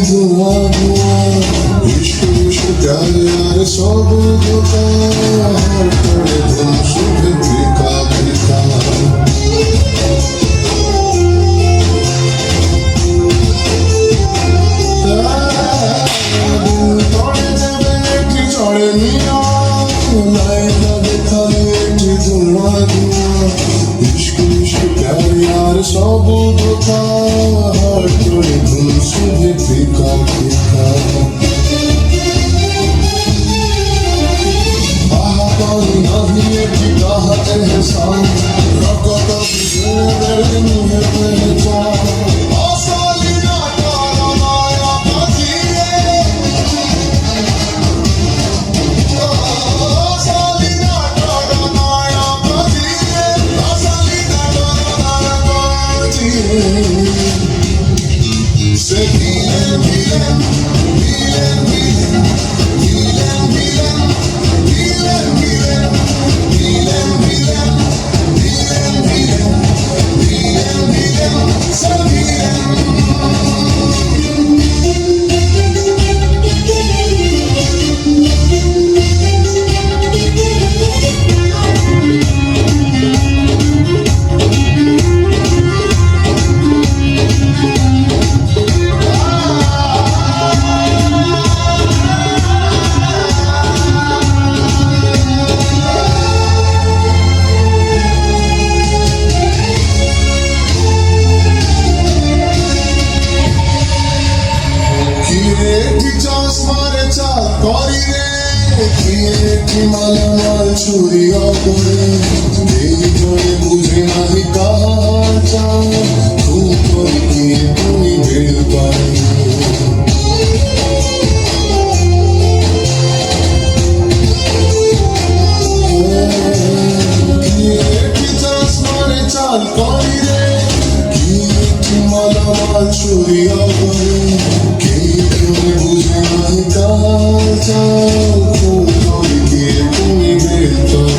धुआं धुआं इश्क इश्क प्यार यार सब धोखा हर करे धुन सुध फीका फीका तोड़े जबे एक चढ़े निया लाई लगे खाली एक धुआं धुआं इश्क इश्क प्यार यार सब धोखा हर करे धुन सुध फीका फीका नहीं की राहत एहसान रकत बिजले नहीं पहचान आसाली ना तारा माया पतिए आसाली ना तारा माया पतिए आसाली ना तारा माया पतिए से मिलन मिलन मिलन मिलन मिलन मिलन মালামাল ছুরিয়া করে এই জয়ে বুঝে নাহি কাহার চাও খুব করে গিয়ে তুমি বের পাই চাল করি রে কি মালামাল ছুরিয়া করে কে জয়ে বুঝে নাহি কাহার চাও খুব করে গিয়ে তুমি বের পাই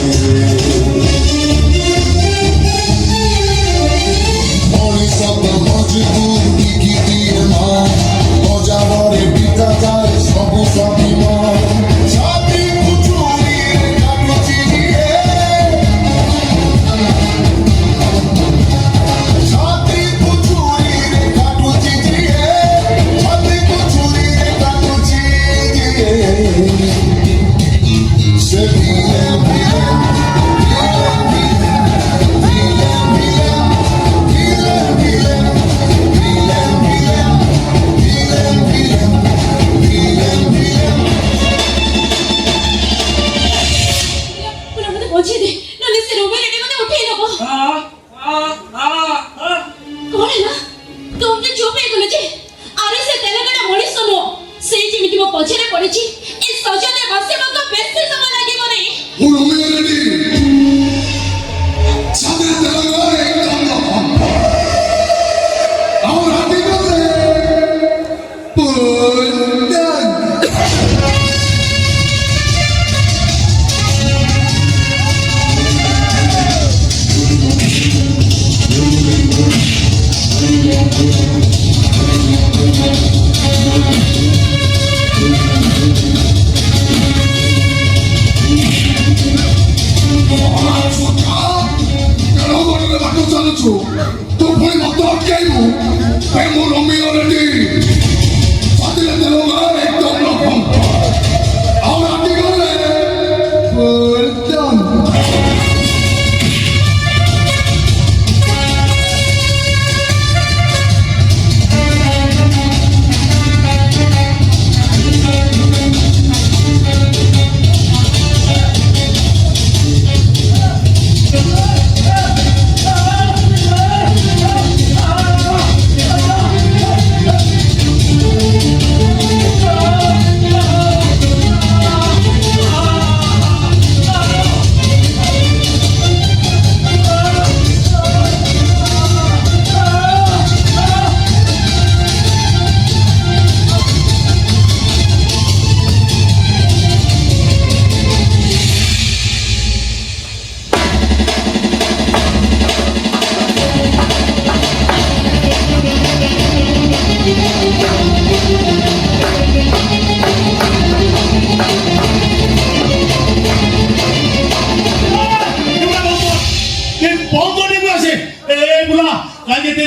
মনে সব মজবুর কি দিয়ে মা মজাবরে পিতা যায় সব স্বাভিমান ছাতি কুচুরিয়ে কাটুচি দিয়ে ছাতি কুচুরিয়ে কাটুচি দিয়ে ছাতি কুচুরিয়ে কাটুচি দিয়ে সে মিলেন মিলেন ପଛରେ ପଡିଛି ଏ ସଜନେ ବସିବାକୁ ବେଶୀ ସମୟ ଲାଗିବ ନାହିଁ ତୁ ପୁଣି ମତେ ଅଟକେଇବୁ ମୁଁ ରୋମିଓ ରେଡ୍ଡି ସ୍ୱାଧୀନତା ଏକଦମ ରକମ ଆଉ ରାତି ଗଲେ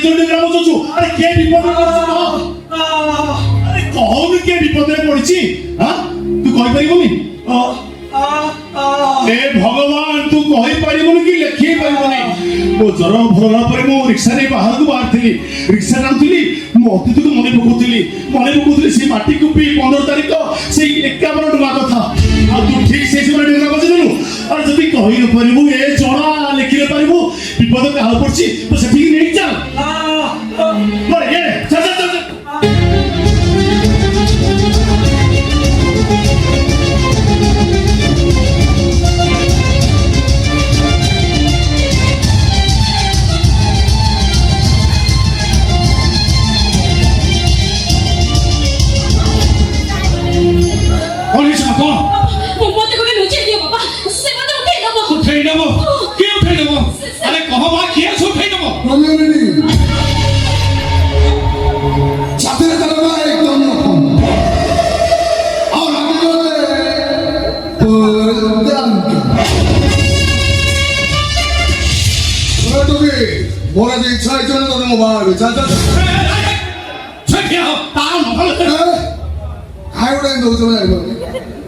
जो डेगरा बसुछु अरे के विपद अरे कौन के विपद रे पड़िछि हां तू कहि परिबोनी ए भगवान तू कहि परिबोनी कि लिखि परिबोनी मो जर भरला परे मो रिक्शा रे बाहर को बाहर थी रिक्शा नाउथिली मो अतीत को मने पकोथिली से माटी कुपी 15 तारिख से 51 टका कथा आ तू ठीक से समय डेगरा बजि देनु और जदी कहि न परिबु ए जणा लिखि परिबु विपद का हाल पड़छि तो सेठी नहीं चल मर ये चल चल चल मत को लुचे दियो बाबा से मत उठे दबो अरे कहो बा किए सो उठे दबो रोमियो रेडी छाते चलना एकदम और आगे परदम तो भी मोरा जे इच्छा है चलो तो मोबाइल चल चल छे ताऊ न खाइ उडा दउछ भाइ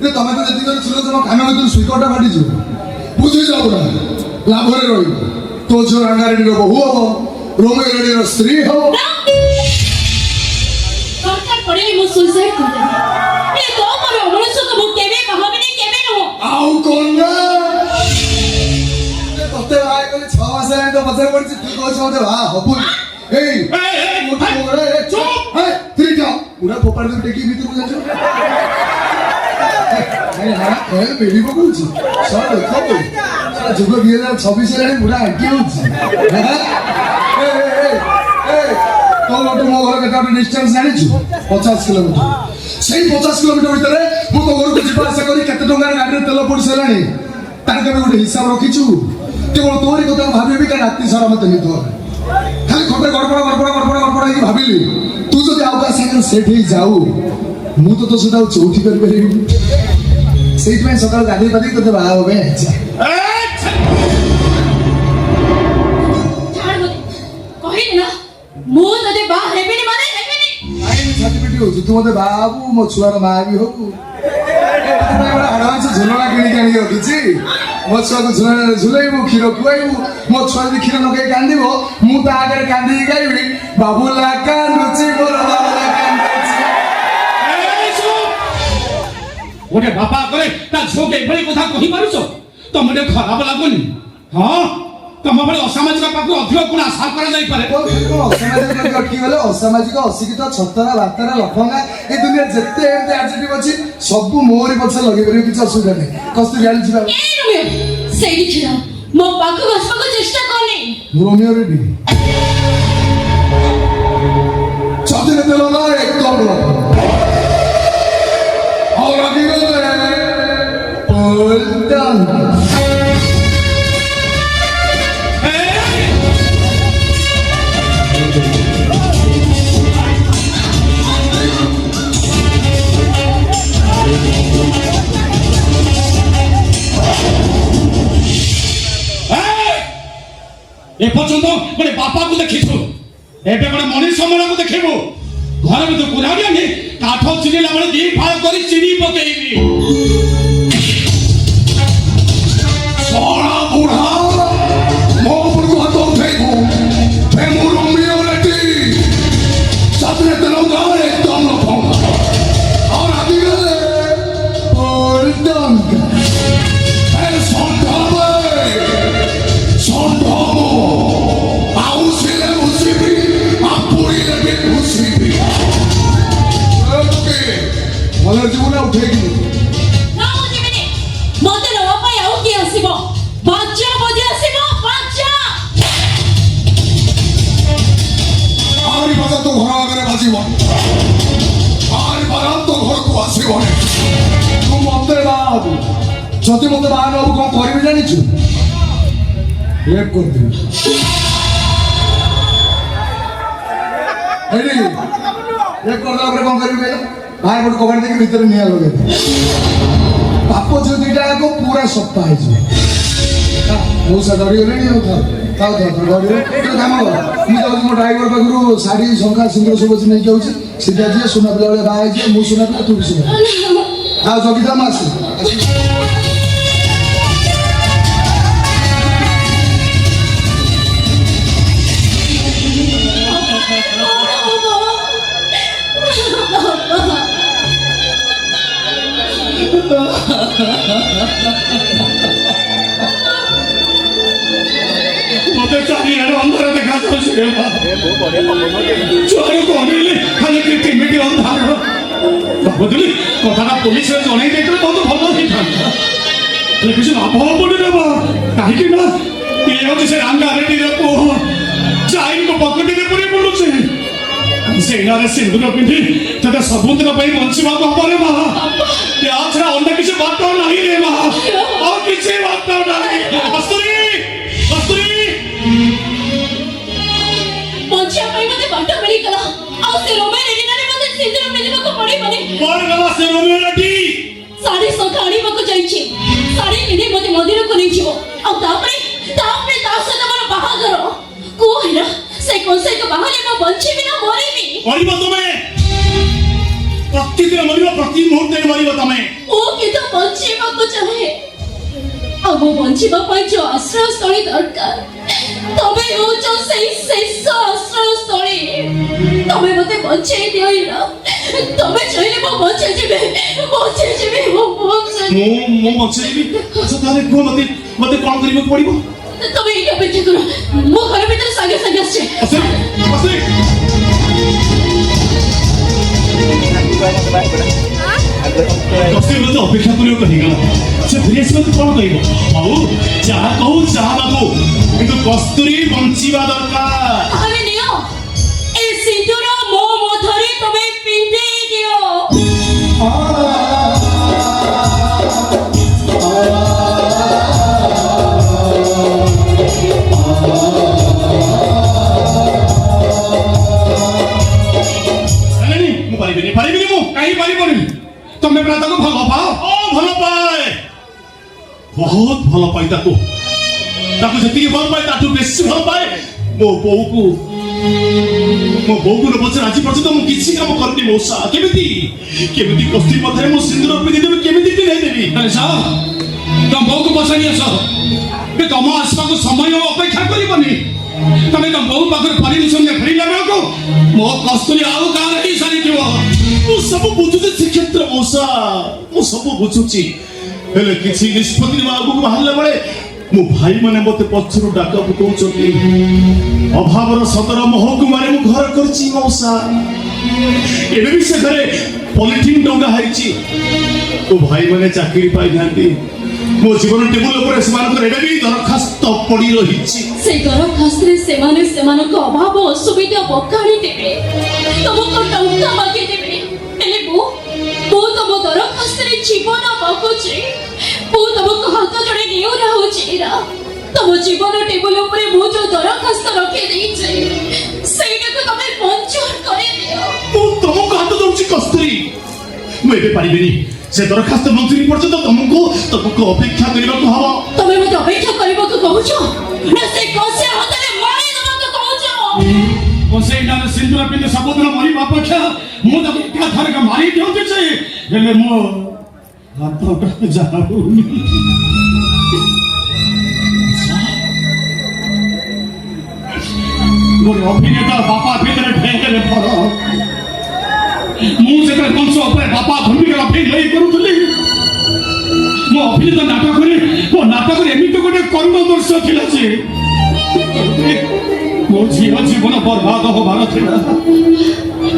ए तमे तो जति सुनो तम कान में स्वीकरटा फाटी जो बुझि जाऊ ना लाभरे रही तो जो रंगारेडी रो बहु हो रोमियो रेडी रो स्त्री हो दरकार पड़े मो सुसाइड कर दे ए तो मोर मनुष्य को केबे कहबे केबे न आउ कोन ना तते भाई को 6 मास है तो बसे पड़छि तू को छ दे भा हबु ए मोटा मोरे चुप ए त्रि जा पूरा गोपाल दे टेकी भीतर को जाछो अरे हां ए बेबी को बोलछि सब देखो सारा जुग 2026 रे पूरा आंटी होछि ए तो लोटे मो घर केटा डिस्टेंस जानि छु 50 किलोमीटर सेही 50 किलोमीटर भीतर मु तो घर को जिबा आशा करी केते टंगा गाडी रे तेल पड़ी सलानी तार के गोटे हिसाब रखिछु केवल तोरी কথা ভাবিবি কা রাত্রি সারা মতে নিতো খালি খটে গড়পড় ही ভাবিলি तू যদি আউকা সাইকেল সেট হই যাও মু তো তো সেটা চৌথি করি পারিবি সেইটাই সকাল গাড়ি পাদি তোতে বাহা হবে আচ্ছা ছাড় মতে কহি না মো ততে বাহ হেবিনি মানে হেবিনি আই সার্টিফিকেট হচ্ছে তু মতে বাবু মো ছুয়ার মা বি হবু বড় আরামসে ঝুলনা কিনি কানি রখিছি মো ছুয়া কো ঝুলনা ঝুলাইবু ক্ষীর খুয়াইবু মো ছুয়া যদি ক্ষীর নকাই কান্দিব মু তা আগরে কান্দি গাইবি বাবুলা কান্দুছি মোর বাবুলা কান্দুছি गोटे बापा करे ता झो के भली कथा कहि पारुछ तमने खराब लागुनी हां तम भली असामाजिक पाखु अधिक गुण आशा करा जाई पारे असामाजिक अटकी गले असामाजिक अशिक्षित छतरा बातरा लफंगा ए दुनिया जत्ते एमते एडजेक्टिव अछि सब मोरी पछे लगे करियो किछ असुविधा नै कस्तु जानि छिबा ए रोमियो सेही छिरा मो पाखु बसबा को चेष्टा करनी रोमियो रेडी छाते तेलो ना एकदम और आगे गए पलटन ए पछंद गोटे बापा को देखिछु एबे गोटे मनीष समरा को देखिबो घर में तो कुराडिया ने काठ चिनीला बळे दी फाळ करी चिनी पकेइबी सोना बुढ़ा मो पुरु हाथ उठेबो ए मो रोमियो रेडी सातने तेलंगा एकदम लफंगा और आदि गले पलटन ए संधाबो आउ सिले उसिबी आपुरी लगे उसिबी भले जीवन उठेगी ना मुझे मते नवा पाई आउ की आसीबो बाजा बजे आसीबो बाजा आरी बाजा तो घर आगे बाजीबो आरी बाजा तो घर को आसीबो तू मते बाबू जति मते बाहर बाबू कोन करबी जानि छु एक कर दे एडी एक कर दला पर कोन करबी बेला भाई बोट कवर देखि भीतर निया लगे बाप जो दुटा को पूरा सप्ताह है ମଉସା ଡରିଗଲେଣି ଆଉ ଥାଉ ଡରିବ ଗୋଟେ କାମ କର ମୁଁ ଯାଉଛି ମୋ ଡ୍ରାଇଭର ପାଖରୁ ଶାଢ଼ୀ ଶଙ୍ଖା ସିନ୍ଦୁର ସବୁ ଅଛି ନେଇକି ଆଉଛି ସିଧା ଯିଏ ସୁନା ପିଲା ଭଳିଆ ବାହା ହେଇଯିବ ମୁଁ ସୁନା ପିଲା ତୁ ବି ସୁନା ଆଉ ଜଗିଥା ମୁଁ ଆସେ ମତେ ଚାରିଆଡେ ଅନ୍ଧାର ଦେଖାଯାଉଛି ରେ ମା ଛୁଆକୁ ଅନେଇଲେ ଖାଲି କେମିତି ଅନ୍ଧାର ଭାବୁଥିଲି କଥାଟା ପୋଲିସରେ ଜଣେଇ ଦେଇଥିଲେ ବହୁତ ଭଲ ହେଇଥାନ୍ତା ହେଲେ କିଛି ଲାଭ ହବନି ରେ ମା କାହିଁକି ନା ଇଏ ହଉଛି ସେ ରାଙ୍ଗା ରେଡିର ପୁଅ ଚାଇଙ୍କ ପକେଟରେ ପୁରେଇ ବୁଲୁଛି ସେଇନାରେ ସିନ୍ଦୁର ପିନ୍ଧି ତତେ ସବୁଦିନ ପାଇଁ ବଞ୍ଚିବାକୁ ହବ ରେ ମା ୟା ଛଡା ଅନ୍ୟ କିଛି ବାଟ ନାହିଁ ରେ ମା ଆଉ କିଛି ବାଟ ନାହିଁ କସ୍ତୁରୀ ବଞ୍ଚିବା ପାଇଁ ମୋତେ ବାଟ ମିଳିଗଲା ଆଉ ସେ ରୋମେନ୍ ଏରିନାରେ ମୋତେ ସିନ୍ଦୁର ପିନ୍ଧିବାକୁ ପଡ଼ିବନି କଣ ଗଲା ସେ ରୋମିଓଟି ଶାଢ଼ୀ ଶଙ୍ଖା ଆଣିବାକୁ ଯାଇଛି ଶାଢ଼ୀ ପିନ୍ଧି ମୋତେ ମନ୍ଦିରକୁ ନେଇଯିବ ଆଉ ତାପରେ ତା ସହିତ ମୋର ବାହାଘର କୁହ ହେଲା ସେ କଂସେଇକୁ ବାହାରେ ମୁଁ ବଞ୍ଚିବି ନା ମରିବି ମରିବ ତମେ ପ୍ରତିଦିନ ମରିବ ପ୍ରତି ମୁହୂର୍ତ୍ତରେ ମରିବ ତମେ ମୁଁ କିନ୍ତୁ ବଞ୍ଚିବାକୁ ଚାହେଁ ଆଉ ମୁଁ ବଞ୍ଚିବା ପାଇଁ ଯୋଉ ଆଶ୍ରୟସ୍ଥଳୀ ଦରକାର ତମେ ହେଉଛ ସେଇ ଶେଷ ଆଶ୍ରୟସ୍ଥଳୀ ତମେ ମୋତେ ବଞ୍ଚେଇ ଦିଅ ତମେ ଚାହିଁଲେ ମୁଁ ବଞ୍ଚିଯିବି ମୁଁ ବଞ୍ଚିଯିବି ଆଚ୍ଛା ତାହେଲେ କୁହ ମତେ କଣ କରିବାକୁ ପଡିବ ତମେ ଏଇଠି ଅପେକ୍ଷା କର ମୋ ଘର ଭିତରେ ସାଙ୍ଗେ ସାଙ୍ଗେ ଆସିছে ଅପେକ୍ଷା କରିବାକୁ ହେଇଗଲା ସେ ଫେରି ଆସିବାକୁ କଣ କହିବ ହଉ ଯାହା କହୁ ଯାହା ବାବୁ କିନ୍ତୁ କସ୍ତୁରୀ ବଞ୍ଚିବା ଦରକାର ତାହେଲେ ନିଅ ଏ ସିନ୍ଦୁର ମୋ ମଧରେ ତମେ ପିନ୍ଧେଇ ଦିଅ ମୁଁ ପାରିବିନି ମୁଁ କାହିଁ ପାରିବନି ତମେ ପୁରା ତାକୁ ଭଲ ପାଅ ଭଲ ପାଏ ବହୁତ ଭଲ ପାଏ ତାକୁ ଯେତିକି ଭଲ ପାଏ ତାଠୁ ବେଶୀ ଭଲ ପାଏ ମୋ ବୋଉକୁ ପଛରେ ଆଜି ପର୍ଯ୍ୟନ୍ତ ମୁଁ କିଛି କାମ କରିନି ମଉସା କେମିତି କସ୍ତୁରୀ ମଧ୍ୟରେ ମୁଁ ସିନ୍ଦୁର ପିନ୍ଧିଦେବି କେମିତି ପିନ୍ଧେଇଦେବି ତମ ବୋଉକୁ ପଚାରି ଆସ ତମ ଆସିବାକୁ ସମୟ ଅପେକ୍ଷା କରିବନି ତମେ ତମ ବୋଉ ପାଖରେ ପରିମିଶନ ଫେରିଲା ବେଳକୁ ମୋ କସ୍ତୁରୀ ଆଉ କାହାର ହେଇ ସାରିଥିବ ମୁଁ ସବୁ ବୁଝୁଛି ଶ୍ରୀକ୍ଷେତ୍ର ମଉସା ମୁଁ ସବୁ ବୁଝୁଛି ହେଲେ କିଛି ନିଷ୍ପତ୍ତି ଆଗକୁ ବାହାରିଲା ବେଳେ ମୋ ଭାଇମାନେ ମତେ ପଛରୁ ଡାକ ପକାଉଛନ୍ତି ଅଭାବର ସଦର ମହକୁମାରେ ମୁଁ ଘର କରିଛି ମଉସା ଏବେ ବି ସେ ଘରେ ପଲିଥିନ୍ ଟଙ୍ଗା ହେଇଛି ମୋ ଭାଇମାନେ ଚାକିରି ପାଇନାହାନ୍ତି ମୋ ଜୀବନ ଟେବୁଲ ଉପରେ ସେମାନଙ୍କର ଏବେ ବି ଦରଖାସ୍ତ ପଡ଼ି ରହିଛି ସେ ଦରଖାସ୍ତରେ ସେମାନେ ସେମାନଙ୍କ ଅଭାବ ଅସୁବିଧା ପକାଣି ଦେବେ ତମକୁ ଟଙ୍କା ମାଗିଦେବେ ହେଲେ ମୁଁ ତମ ଦରଖାସ୍ତରେ ଜୀବନ ମାଗୁଛି ମୁଁ ତମକୁ ହାତ ଯୋଡ଼ି ନେଉରା ହଉଛି ତମ ଜୀବନ ଟେବୁଲ ଉପରେ ମୁଁ ଯୋଉ ଦରଖାସ୍ତ ରଖିଦେଇଛି ସେଇଟାକୁ ତମେ ମଞ୍ଜୁର କରିଦିଅ ମୁଁ ତମକୁ ହାତ ଦଉଛି କସ୍ତୁରୀ ମୁଁ ଏବେ ପାରିବିନି ସେ ଦରଖାସ୍ତ ମଞ୍ଜୁରୀ ପର୍ଯ୍ୟନ୍ତ ତମକୁ ଅପେକ୍ଷା କରିବାକୁ ହବ ତମେ ମୋତେ ଅପେକ୍ଷା କରିବାକୁ କହୁଛ ନା ସେ କଂସେଇ ହାତରେ ମାରି ଦେବାକୁ କହୁଛ କଂସେଇଟାରେ ସିନ୍ଦୁର ପିନ୍ଧି ସବୁଦିନ ମରିବା ଅପେକ୍ଷା ମୁଁ ତାକୁ ଏକାଥରକେ ମାରି ଦିଅନ୍ତି ଯେ ହେଲେ ମୋ ହାତଟା ଯାଉନି ଗୋଟେ ଅଭିନେତା ବାପା ଭିତରେ ଢେରେ ଫରକ ମୁଁ ଯେତେବେଳେ ମଞ୍ଚ ଉପରେ ବାପା ଭୂମିକା ଅଭିନୟ କରୁଥିଲି ମୋ ଅଭିନେତା ନାଟକରେ ଏମିତି ଗୋଟେ କର୍ମ ଦର୍ଶ ଥିଲା ଯେ ମୋ ଝିଅ ଜୀବନ ବର୍ବାଦ ହବାର ଥିଲା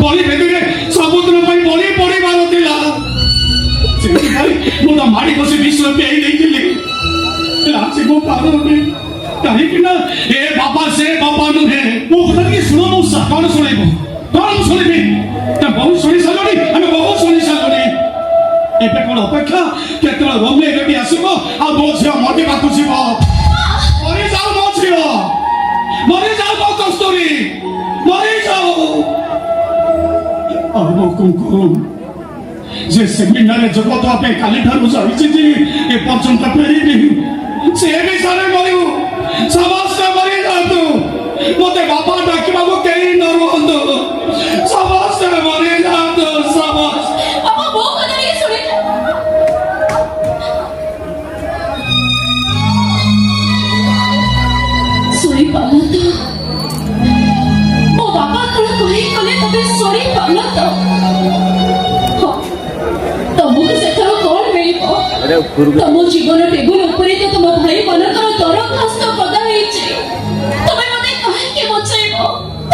ବଳି ବେଦୀରେ ସବୁଦିନ ପାଇଁ ବଳି ପଡ଼ିବାର ଥିଲା ସେଥିପାଇଁ ମୁଁ ତା ମାଡ଼ି ବସି ବିଷ ପିଆଇ ଦେଇଥିଲି ଆଜି ମୁଁ ପାରୁନି କାହିଁକି ନା ଏ ବାପା ସେ ବାପା ନୁହେଁ ମୋ କଥା ଟିକେ ଶୁଣ ମଉସା କଣ ଶୁଣିବ କଣ ଶୁଣିବି ତା ବହୁ ଶୁଣି ସାରିଲଣି ଆମେ ବହୁ ଶୁଣି ସାରିଲଣି ଏବେ କଣ ଅପେକ୍ଷା କେତେବେଳେ ରୋମେନ୍ ରେଡି ଆସିବ ଆଉ ମୋ ଝିଅ ମରିବାକୁ ଯିବ ମରିଯାଉ ମୋ ଝିଅ ମରିଯାଉ ମୋ କସ୍ତୁରୀ ମରିଯାଉ ଆଉ ମୋ କୁଙ୍କୁମ ଯେ ସେମିନାରରେ ଯୋଗ ଦେବା ପାଇଁ କାଲିଠାରୁ ଯାଇଛି ଯେ ଏ ପର୍ଯ୍ୟନ୍ତ ଫେରିନି ସେ ବିଷୟରେ ମରିବୁ ସମସ୍ତେ ମରିଯାଆନ୍ତୁ ମୋତେ ବାପା ଡାକିବାକୁ କେହି ନ ରୁହନ୍ତୁ ସମସ୍ତେ ମରିଯାଆନ୍ତୁ ସମସ୍ତେ ବାପା ମୋ କଥା ଟିକେ ଶୁଣିଲେ ଶୁଣିପାରିଲ ତ ମୋ ବାପା କଣ କହିଗଲେ ତମେ ଶୁଣିପାରିଲ ତ ହଁ, ତମକୁ ସେଥର କଣ ମିଳିବ ତମ ଜୀବନ ଟେବୁଲ ଉପରେ ତ ତମ ଭାଇ ମାନଙ୍କର ଦରଖାସ୍ତ ଗଦା ହେଇଛି ତମେ ମତେ କାହିଁକି ବଞ୍ଚେଇବ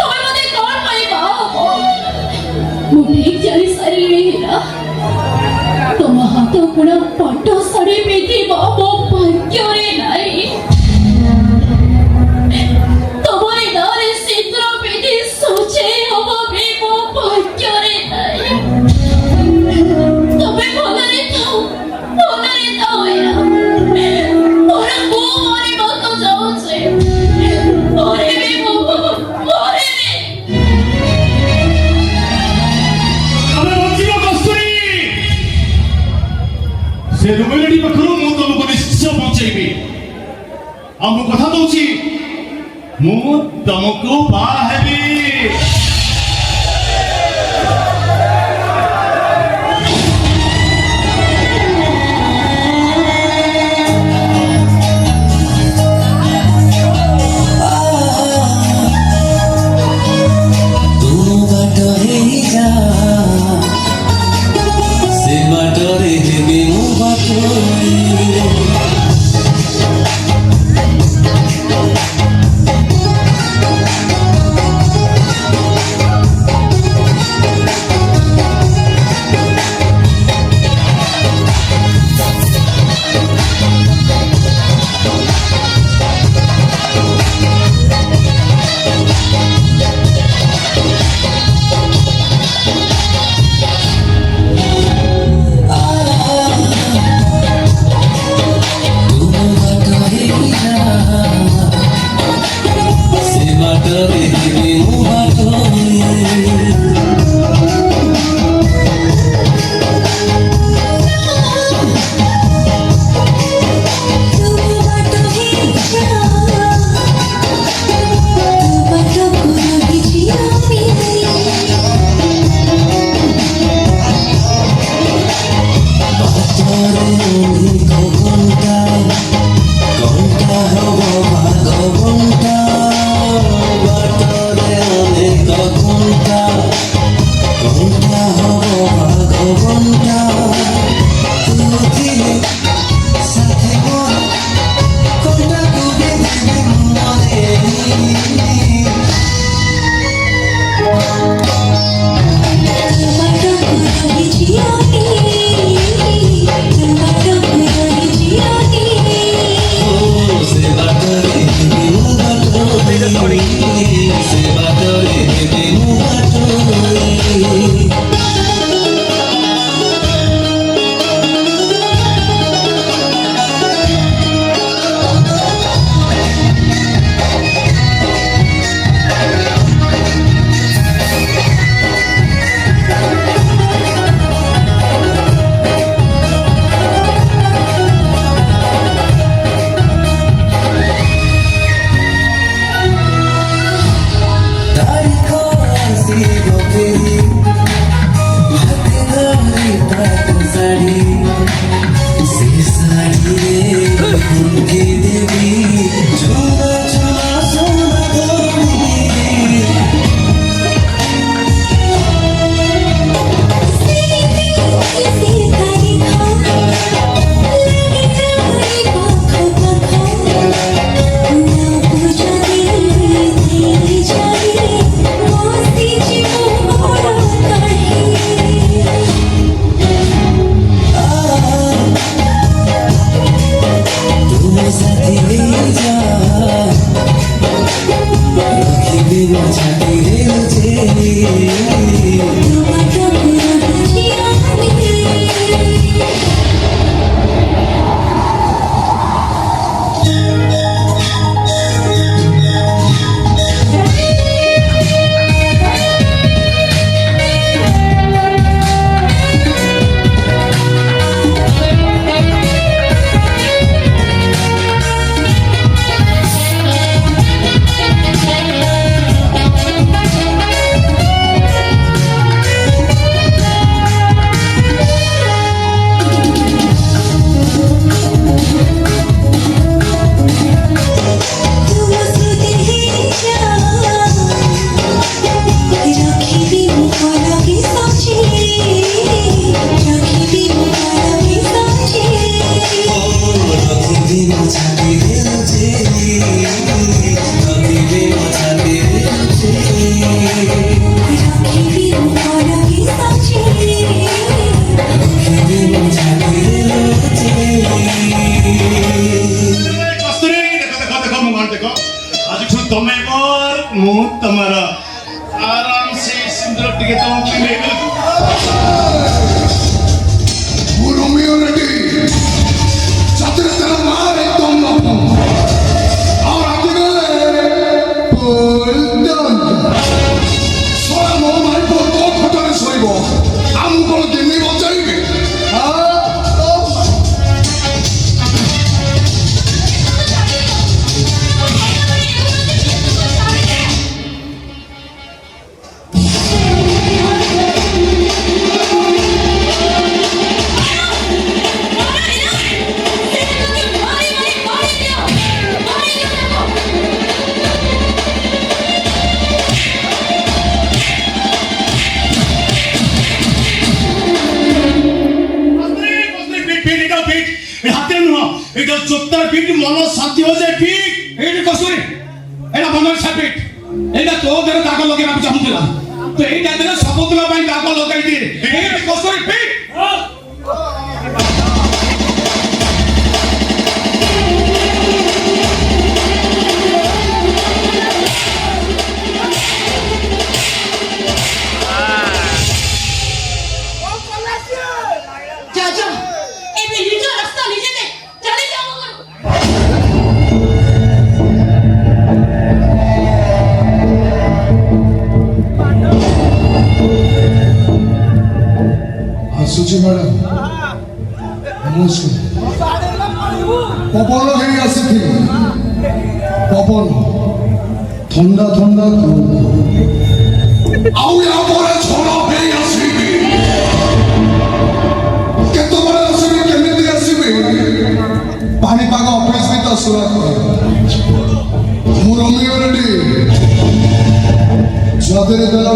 ତମେ ମତେ କଣ ପାଇଁ ବାହା ହବ ମୁଁ ଠିକ ଜାଣି ସାରିଲିଣି ହେଲା ତମ ହାତ ପୁଣା ପାଟ ଶାଢୀ ପିନ୍ଧିବ ମୋ ଭାଗ୍ୟରେ ନାହିଁ ତମରି ନାଁରେ ସିନ୍ଦୁର ପିନ୍ଧି ସଜେଇ ହବ ବି ମୋ ଭାଗ୍ୟରେ ନାହିଁ ତମେ ଭଲରେ ଥାଅ ହେଲା ମୋର ମୁଁ ମରିବାକୁ ଯାଉଛି ମରିବି ମୁଁ ମରିବି ଆମେ ବଞ୍ଚିବ କସ୍ତୁରୀ ସେ ରୁବେଲଟି ପାଖରୁ ମୁଁ ତମକୁ ନିଶ୍ଚୟ ବଞ୍ଚେଇବି ଆଉ ମୁଁ କଥା ଦଉଛି ମୁଁ ତମକୁ ବାହା ହେବି କସ୍ତୁରୀ ଦେଖ ମୁଁ ଦେଖ ଆଜିଠୁ ତମେ ମୋର ମୁଁ ତମର ଆରାମ ସେ ସିନ୍ଦୁର ଟିକେ ତମକୁ ନେଇଗଲି ମୁଁ ରୋମିଓ ରେଡି ସାଥିରେ ତାର ମାଁ একদম নতুন ଆଉ ରାତି ଗଲେ ଶଳା ମୋ ଭାଇ ପୁଅ ତୋ ଖଟରେ ଶୋଇବ ଆଉ ମୁଁ କଣ ଦିନେ ବଚାଇବି এটা চোত্তার পিঠ মন শান্তি হয়ে যায় পিঠ ଏଇଠି କସୁରୀ ଏଇଟା ବନ୍ଧନ ସାପିଟ ଏଇଟା ତୋ ଦେହରେ ଦାଗ ଲଗେଇବାକୁ ଚାହୁଁଥିଲା ତ ଏଇଟା ଦେହରେ ସବୁଦିନ ପାଇଁ ଦାଗ ଲଗାଇ ଦିଏ ଏଇଠି କସୁରୀ ପିଟ যা যা ଏବେ ନିଜ ରାସ୍ତା ନିଜେ ଦେ ଚାଲି ଯାଅ ଘରକୁ ଆସୁଛି ମ୍ୟାଡ଼ାମ ନମସ୍କାର ପବନ ହେଇ ଆସିଥିଲି ପବନ ଥଣ୍ଡା ଥଣ୍ଡା ଆଉ ୟା ପରେ ଝଡ଼ ହେଇ ଆସିବି କେତେବେଳେ ଆସିବି କେମିତି ଆସିବି ପାଣିପାଗ ଅଫିସ ବି ତ ସୁରା ମୁଁ ରୋମିଓ ରେଡି ଯଦି ଦେଲା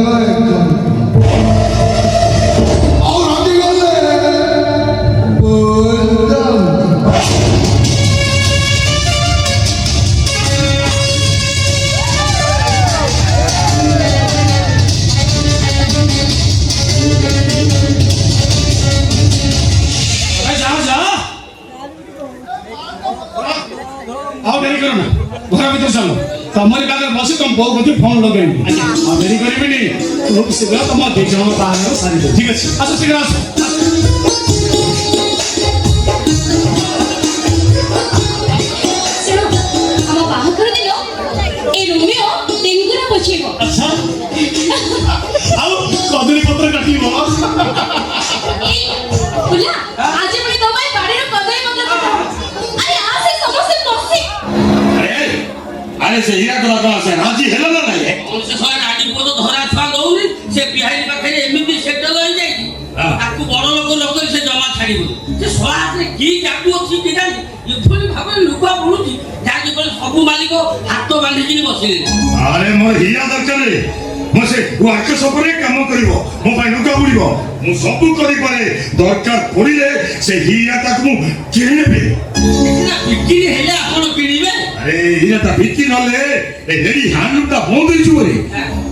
ଆଉ ରାତି ଗଲେ ଆଉ ଡେରି କର ନା ଘର ଭିତରେ ଚାଲ ତମରି ପାଖରେ ବସି ତମ ବୋଉ କତି ଫୋନ ଲଗେଇବି ଆଉ ଡେରି କରିବିନି ଖୁବ୍ ଶୀଘ୍ର ତମ ଦି ଜଣ ବାହାଘର ସାରିବେ ଠିକ ଅଛି ଆସ ଶୀଘ୍ର ଆସ ଶୁଣ ଆମ ବାହାଘର ଦିନ ଏ ରୋମିଓ ଡେଙ୍ଗୁରା ପୋଛିବ ଆଚ୍ଛା ଆଉ କଦଳୀ ପତ୍ର କାଟିବ ଏଇ ବୁଲା ଆଜି ପୁଣି ତୋ ପାଇଁ ବାଡ଼ିର କଦଳୀ ପତ୍ର କଟା ଆରେ ଆସେ ସମସ୍ତେ ବସି আরে সে হীরা তোলা কোন আছে রাজি হেলো না নাই ସେ ଶହେ ରାଜି ପୁଅ ତ ଧରା ଛୁଆ ଦଉନି ସେ ବିହାରୀ ପାଖରେ ଏମିତି ସେଟଲ ହେଇଯାଇଛି ତାକୁ ବଡ ଲୋକ ନକରି ସେ ଜମା ଛାଡିବନି ସେ ଶଳା ହାତରେ କି ଚାଟୁ ଅଛି କେଜାଣି ଏଭଳି ଭାବରେ ଲୁଗା ବୁଣୁଛି ଯାହାକି ପରେ ସବୁ ମାଲିକ ହାତ ବାନ୍ଧିକିରି ବସିଲେଣି আরে মোর হীরা দরকার মো সে ওয়ার্কশপ উপরে কাম করিব মো পাই লুকা উড়িব মু সবু করি পারে দরকার পড়িলে সে হীরাটাকে মু কিনে নেবে ସିନା ବିକ୍ରି ହେଲେ ଆପଣ କିଣିବେ আরে হীরাটা বিক্রি নলে এই রেডি হ্যান্ডলুমটা বন্ধ হয়ে যাবে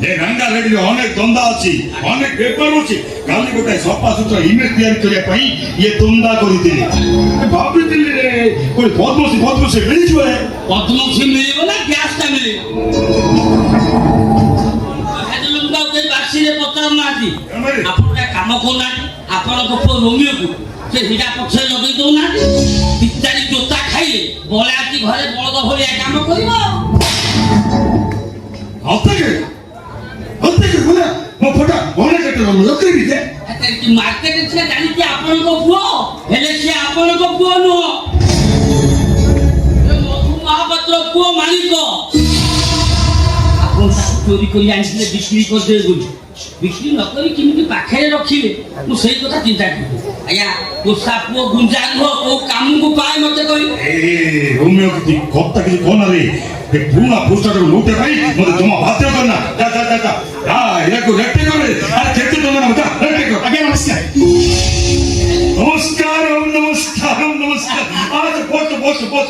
এ রাঙ্গা রেডি অনেক দন্দা আছে অনেক বেপার আছে কালি গোটাই সফা সুতরা ইমেজ তৈরি করিয়া পাই ইয়ে দন্দা করিদিলে ভাবিଥିଲି রে কোই বদমসি মিଳିଯିବ ପଦ୍ମଶ୍ରୀ ମିଳିବ ନା ଗ୍ୟାସଟା ମିଳିବ ଲୋକ କେହି ବାସିରେ ପଚାରୁନାହାନ୍ତି ଆପଣ ଗୋଟେ କାମ କରୁନାହାନ୍ତି ଆପଣଙ୍କ ପୁଅ ରୋମିଓକୁ ସେ ହୀରା ପଛରେ ଲଗେଇ ଦଉନାହାନ୍ତି ଦି ଚାରି ଜୋତା ଖାଇଲେ ବଳେ ଆସି ଘରେ ବଳଦ ଭଳିଆ କାମ କରିବ ଅତେକେ ବୋଲେ ମୋ ଫଟା ବନେ କେତେ ଲଗେଇବି ଯେ ମାର୍କେଟରେ ସେ ଜାଣିଛି ଆପଣଙ୍କ ପୁଅ ହେଲେ ସେ ଆପଣଙ୍କ ପୁଅ ନୁହଁ ମଧୁ ମହାପାତ୍ର ପୁଅ ମାଲିକ ଆପଣ ତାକୁ ଚୋରି କରି ଆଣିଥିଲେ ବିକ୍ରି କରିଦେବେ ବୋଲି ବିକ୍ରି ନ କରି କେମିତି ପାଖରେ ରଖିଲେ ମୁଁ ସେଇ କଥା ଚିନ୍ତା କଲି ଆଜ୍ଞା ପୋଷା ପୁଅ ଗୁଞ୍ଜା ନୁହଁ କୋଉ କାମକୁ ପାଏ ମତେ କହି ଏ ରୋମିଓ କିଛି କଥା କିଛି କହନା ରେ ଏ ପୁରୁଣା ପୋଷ୍ଟରକୁ ଲୁଟେ ଭାଇ ମୋତେ ଜମା ବାଧ୍ୟ କରନା ଯା ଏହାକୁ ରେଟେ କରେ ଆରେ କେତେ ଟଙ୍କା ନେବ ଯା ରେଟେ କର ଆଜ୍ଞା ନମସ୍କାର ନମସ୍କାର ଆজ বড় ବସ ବସ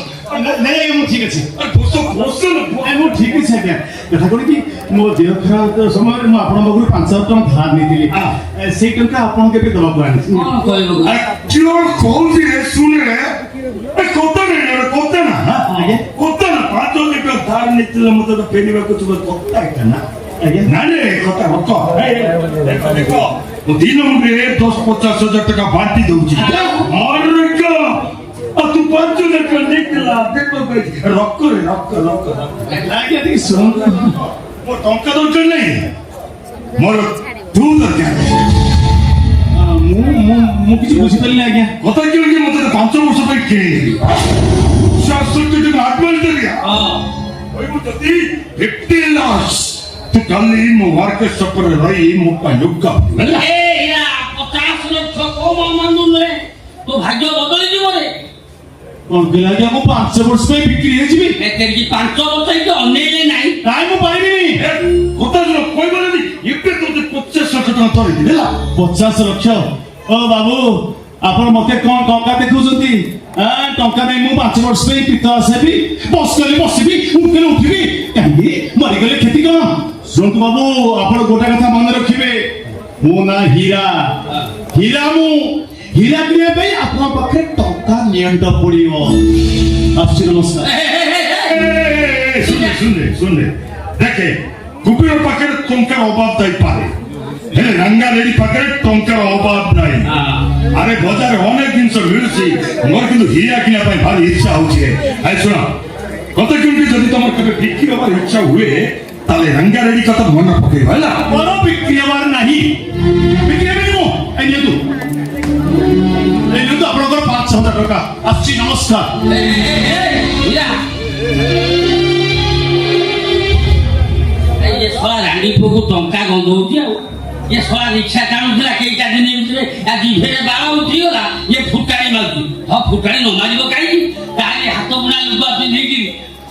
ନାଇଁ ଆଜ୍ଞା ମୁଁ ଠିକ ଅଛି ବସ ବସ ନାଇଁ ମୁଁ ଠିକ ଅଛି ଆଜ୍ଞା କଥା କଣ କି ମୋ ଦେହ ଖରାପ ସମୟରେ ମୁଁ ଆପଣଙ୍କ ପାଖରୁ 5,000 ଟଙ୍କା ଧାର ନେଇଥିଲି ସେଇ ଟଙ୍କା ଆପଣ କେବେ ଦେବାକୁ ଆଣିଛି କଣ କହିବ କିଏ କହୁଛି ରେ ଶୁଣେ ରେ କଥା ନାହିଁ ରେ କଥା ନା ଆଜ୍ଞା କଥା ନା 5,000 ଟଙ୍କା ଧାର ନେଇଥିଲେ ମତେ ତ ଫେରିବାକୁ ତୁମ କଥା ଏଇଟା ନା ଆଜ୍ଞା ନା ରେ କଥା ରଖ ଦେଖ ମୁଁ ଦିନ ମୁଣ୍ଡରେ 10-50,000 ଟଙ୍କା ବାଣ୍ଟି ଦଉଛି ତୁ 5,000 ଟଙ୍କା ନେଇଥିଲା ରଖ ଆଜ୍ଞା ଟିକେ ଶୁଣନ୍ତୁ ମୋ ଟଙ୍କା ଦରକାର ନାହିଁ ମୋର ତୁ ଦରକାର ମୁଁ କିଛି ବୁଝିପାରିଲି ଆଜ୍ଞା କଥା କେମିତି ମତେ 5 ବର୍ଷ ପାଇଁ କିଣିଦେବି 700 ଟଙ୍କା ଆଡଭାନ୍ସ ଦେବି କହିବୁ ଯଦି 15 lakhs ତୁ କାଲି ମୋ ମାର୍କେଟ ସପରେ ରହି ମୋ ପାଇଁ ଲୁଗା ହେଲା ଏ ଇରା 50 ଲକ୍ଷ କମ ମାନୁ ନେ ତୋ ଭାଗ୍ୟ ବଦଳି ଯିବ ରେ କଣ କହିଲେ ଆଜ୍ଞା ମୁଁ 5 ବର୍ଷ ପାଇଁ ବିକ୍ରି ହେଇଯିବି ଏତେକି 5 ବର୍ଷ ଏଠି ଅନେଇଲେ ନାହିଁ ନାଇଁ ମୁଁ ପାରିବିନି କଥା ଶୁଣ କହିବ ଯଦି ଏବେ ତୋତେ 50 ଲକ୍ଷ ଟଙ୍କା ଧରିଦେବି ହେଲା 50 ଲକ୍ଷ ଓ ବାବୁ ଆପଣ ମତେ କଣ ଟଙ୍କା ଦେଖୁଛନ୍ତି ଟଙ୍କା ନେଇ ମୁଁ 5 ବର୍ଷ ପାଇଁ ପିତାସ ହେବି ବସିଗଲେ ବସିବି ଉଠିଲେ ଉଠିବି କାହିଁକି ମରିଗଲେ କ୍ଷତି କଣ ଶୁଣନ୍ତୁ ବାବୁ ଆପଣ ଗୋଟା କଥା ମନେ ରଖିବେ ମୋ ନା ହୀରା ମୁଁ ହୀରା କିଣିବା ପାଇଁ ଆପଣଙ୍କ ପାଖରେ ଟଙ୍କା ନିଅଣ୍ଟ ପଡିବ ଆସୁଛି ନମସ୍କାର ଶୁଣେ ଦେଖେ କୁକୁର ପାଖରେ ଟଙ୍କାର ଅଭାବ ଥାଇପାରେ ହେଲେ ରଙ୍ଗା ଲେଡି ପାଖରେ ଟଙ୍କାର ଅଭାବ ନାହିଁ ଆରେ ବଜାରରେ ଅନେକ ଜିନିଷ ମିଳୁଛି ମୋର କିନ୍ତୁ ହୀରା କିଣିବା ପାଇଁ ଭାରି ଇଚ୍ଛା ହଉଛି ଶୁଣ କଥା କେମିତି ଯଦି ତମର କେବେ ବିକ୍ରି ହବାର ଇଚ୍ଛା ହୁଏ ତାହେଲେ ରଙ୍ଗା ଲେଡି କଥା ମନେ ପକେଇବା ହେଲା ମୋର ବିକ୍ରି ହବାର ନାହିଁ ବିକ୍ରି ହେବିନି ମୁଁ এই ନିଅନ୍ତୁ ଆପଣଙ୍କର 5,000 ଟଙ୍କା ଆସୁଛି ନମସ୍କାର ଇରା ଏ ଶଳା ରାଣ୍ଡି ପୁଅକୁ ଟଙ୍କା ଗନ୍ଧଉଛି ଆଉ ଏ ଶଳା ରିକ୍ସା ଟାଣୁଥିଲା କେଇଟା ଦିନ ଭିତରେ ଆଜି ଫେରେ ବାଳ ଉଠିଗଲା ଇଏ ଫୁଟାଣି ମାରୁଛି ଫୁଟାଣି ନ ମାରିବ କାହିଁକି ତାହେଲେ ହାତ ବୁଣା ଲୁଗା ପିନ୍ଧିକିରି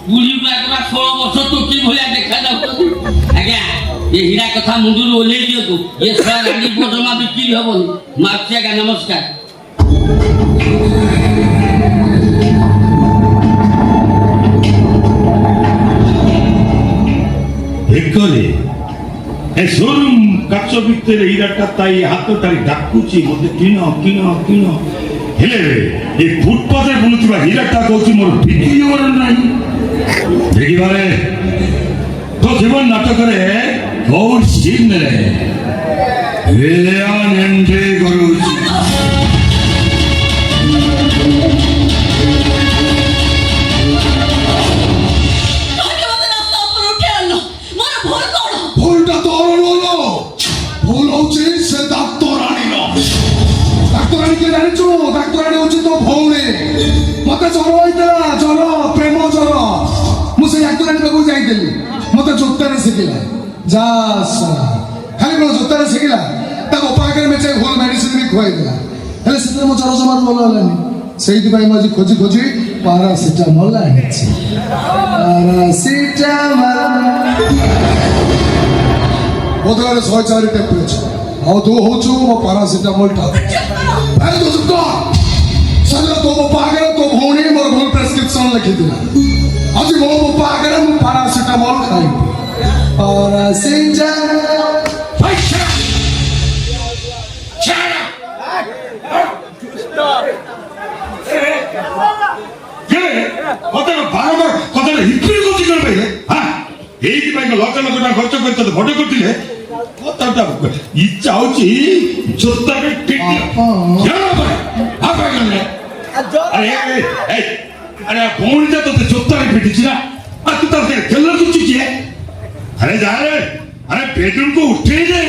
ବୁଢୀ ଗୁଡାକ 16 ବର୍ଷ ଟୋକି ଭଳିଆ ଦେଖାଯାଉଛନ୍ତି ଆଜ୍ଞା ଏ ହୀରା କଥା ମୁଣ୍ଡରୁ ଓହ୍ଲେଇ ଦିଅନ୍ତୁ ଏ ଶଳା ରାଣ୍ଡି ପୁଅ ଜମା ବିକ୍ରି ହବନି ମାରୁଛି ଆଜ୍ଞା ନମସ୍କାର ଏକରେ ଏ ଶୋରୁମ କାଚ ଭିତରେ ହୀରାଟା ତାଇ ହାତଟାରେ ଡାକୁଛି ମତେ କିଣ ହେଲେ ଏ ଫୁଟପାଥରେ ବୁଲୁଥିବା ହୀରାଟା କହୁଛି ମୋର ବିକ୍ରି ହବାର ନାହିଁ ଦେଖିବାରେ ତୋ ଜୀବନ ନାଟକରେ ବହୁତ ସିନରେ ଭିଲିଆନ ଏଣ୍ଟ୍ରି କରୁଛି ভুলটা তোর হলো ভুল হচ্ছে সে ডাক্তারানীর ডাক্তারানীকে জানিছো ডাক্তারানী হচ্ছে তো ভৌরে মতে জ্বর হইতলা জ্বর প্রেম জ্বর মু সেই ডাক্তারানী পাখକୁ ଯାଇଥିଲି মতে জোতারে শিখিলা যা খালি কোন জোতারে শিখিলা তা বাপা আগে মেচে ভুল মেডিসিন ବି ଖୁଆଇଦେଲା ହେଲେ ସେଥିରେ ମୋ ଜ୍ୱର ଜମାରୁ ଭଲ ହେଲାନି ସେଇଥିପାଇଁ ମୁଁ ଆଜି ଖୋଜି ଖୋଜି ପାରାସିଟାମଲ ଆଣିଛି ବୋଧରେ 104 ଟେମ୍ପରେଚର ଆଉ ତୁ ହଉଛୁ ମୋ ପାରାସିଟାମଲଟା ଭାଇ ତୁ ଚୁପ କର ସରିଲା ତୋ ବାପା ଆଗରେ ତୋ ଭଉଣୀ ମୋର ଭୁଲ ପ୍ରେସକ୍ରିପସନ ଲେଖିଥିଲା ଆଜି ମୋ ବାପା ଆଗରେ ମୁଁ ପାରାସିଟାମଲ ଖାଇବି ମତେ ବାରବାର କଥାଟା ହିପି କରୁଛି କଣ ପାଇଁ ଏଇଥିପାଇଁ ଲକ୍ଷ ଲକ୍ଷ ଟଙ୍କା ଖର୍ଚ୍ଚ କରି ତତେ ଭୋଟ କରିଥିଲେ କଥାଟା ଇଚ୍ଛା ହଉଛି ଜୋତାରେ ଆରେ ଭଉଣୀଟା ତତେ ଜୋତାରେ ପିଟିଛି ନା ତୁ ତାର ତେଲ କୁଚୁଛି ଆରେ ଯାରେ ଆରେ ବେଡରୁମକୁ ଉଠେଇ ଦେ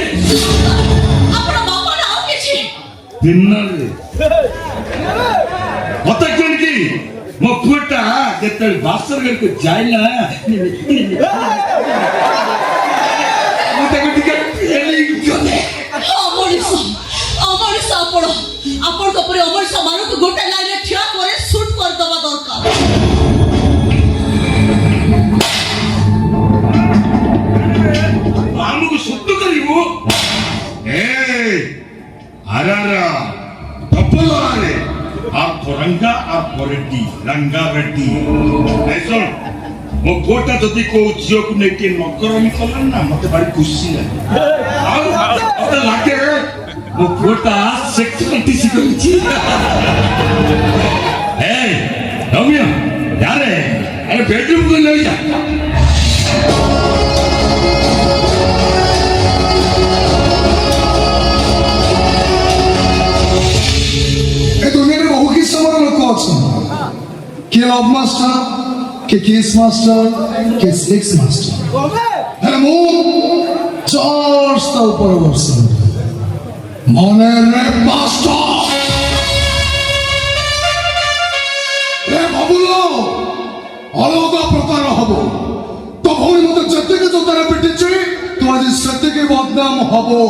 ଦିନରେ ମତେ କେମିତି ମୋ ପୁଅଟା ଯେତେବେଳେ ବାସର ଘରକୁ ଯାଇଲା ଆପଣଙ୍କ ପରି ଅମଣିଷ ମାନଙ୍କୁ ଗୋଟେ ଲାଇନରେ ଠିଆ କରି ସୁଟ କରିଦବା ଦରକାର ଆମକୁ ସୁଟ କରିବୁ ଆରାରା ଡବଲ ଆରେ आप रंगा आप क्वालिटी रंगा रेड्डी ए सुन मो गोटा जदि को झियो को ने के नकरमी कलन ना मते बड़ी खुशी लागे मते लागे मो गोटा सेक्रेटरी सिकछि ए रम्या यारे अरे बेडरूम को ले जा ए दुनिया में बहु किस्मर लोक अछन के लव मास्टर के केस मास्टर के सेक्स मास्टर अरे मु चर्च तो ऊपर वर्ष मने रे मास्टर रे बाबुलो अलग प्रकार हबो तो भौरी मते जते के जोतारे पिटिछि तो आज सत्य के बदनाम हबो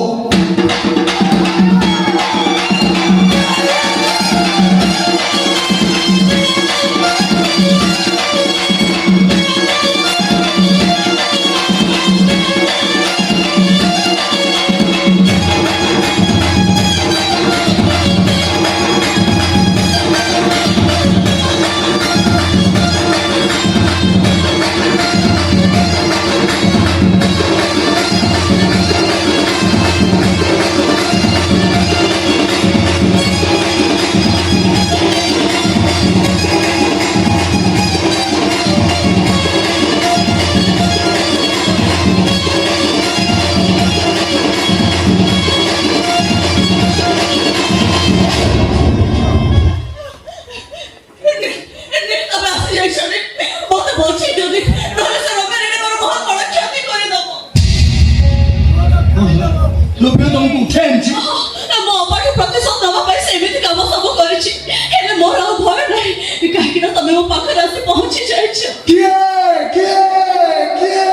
लोभ्य तुमको उठे आनछि ମୋ ଅପାଠୁ ପ୍ରତିଶୋଧ ନେବା ପାଇଁ ସେ ଏମିତି କାମ ସବୁ କରିଛି ହେଲେ ମୋର ଆଉ ଭୟ ନାହିଁ କାହିଁକି ନା ତମେ ମୋ ପାଖରେ ଆସି ପହଞ୍ଚି ଯାଇଛ किए किए किए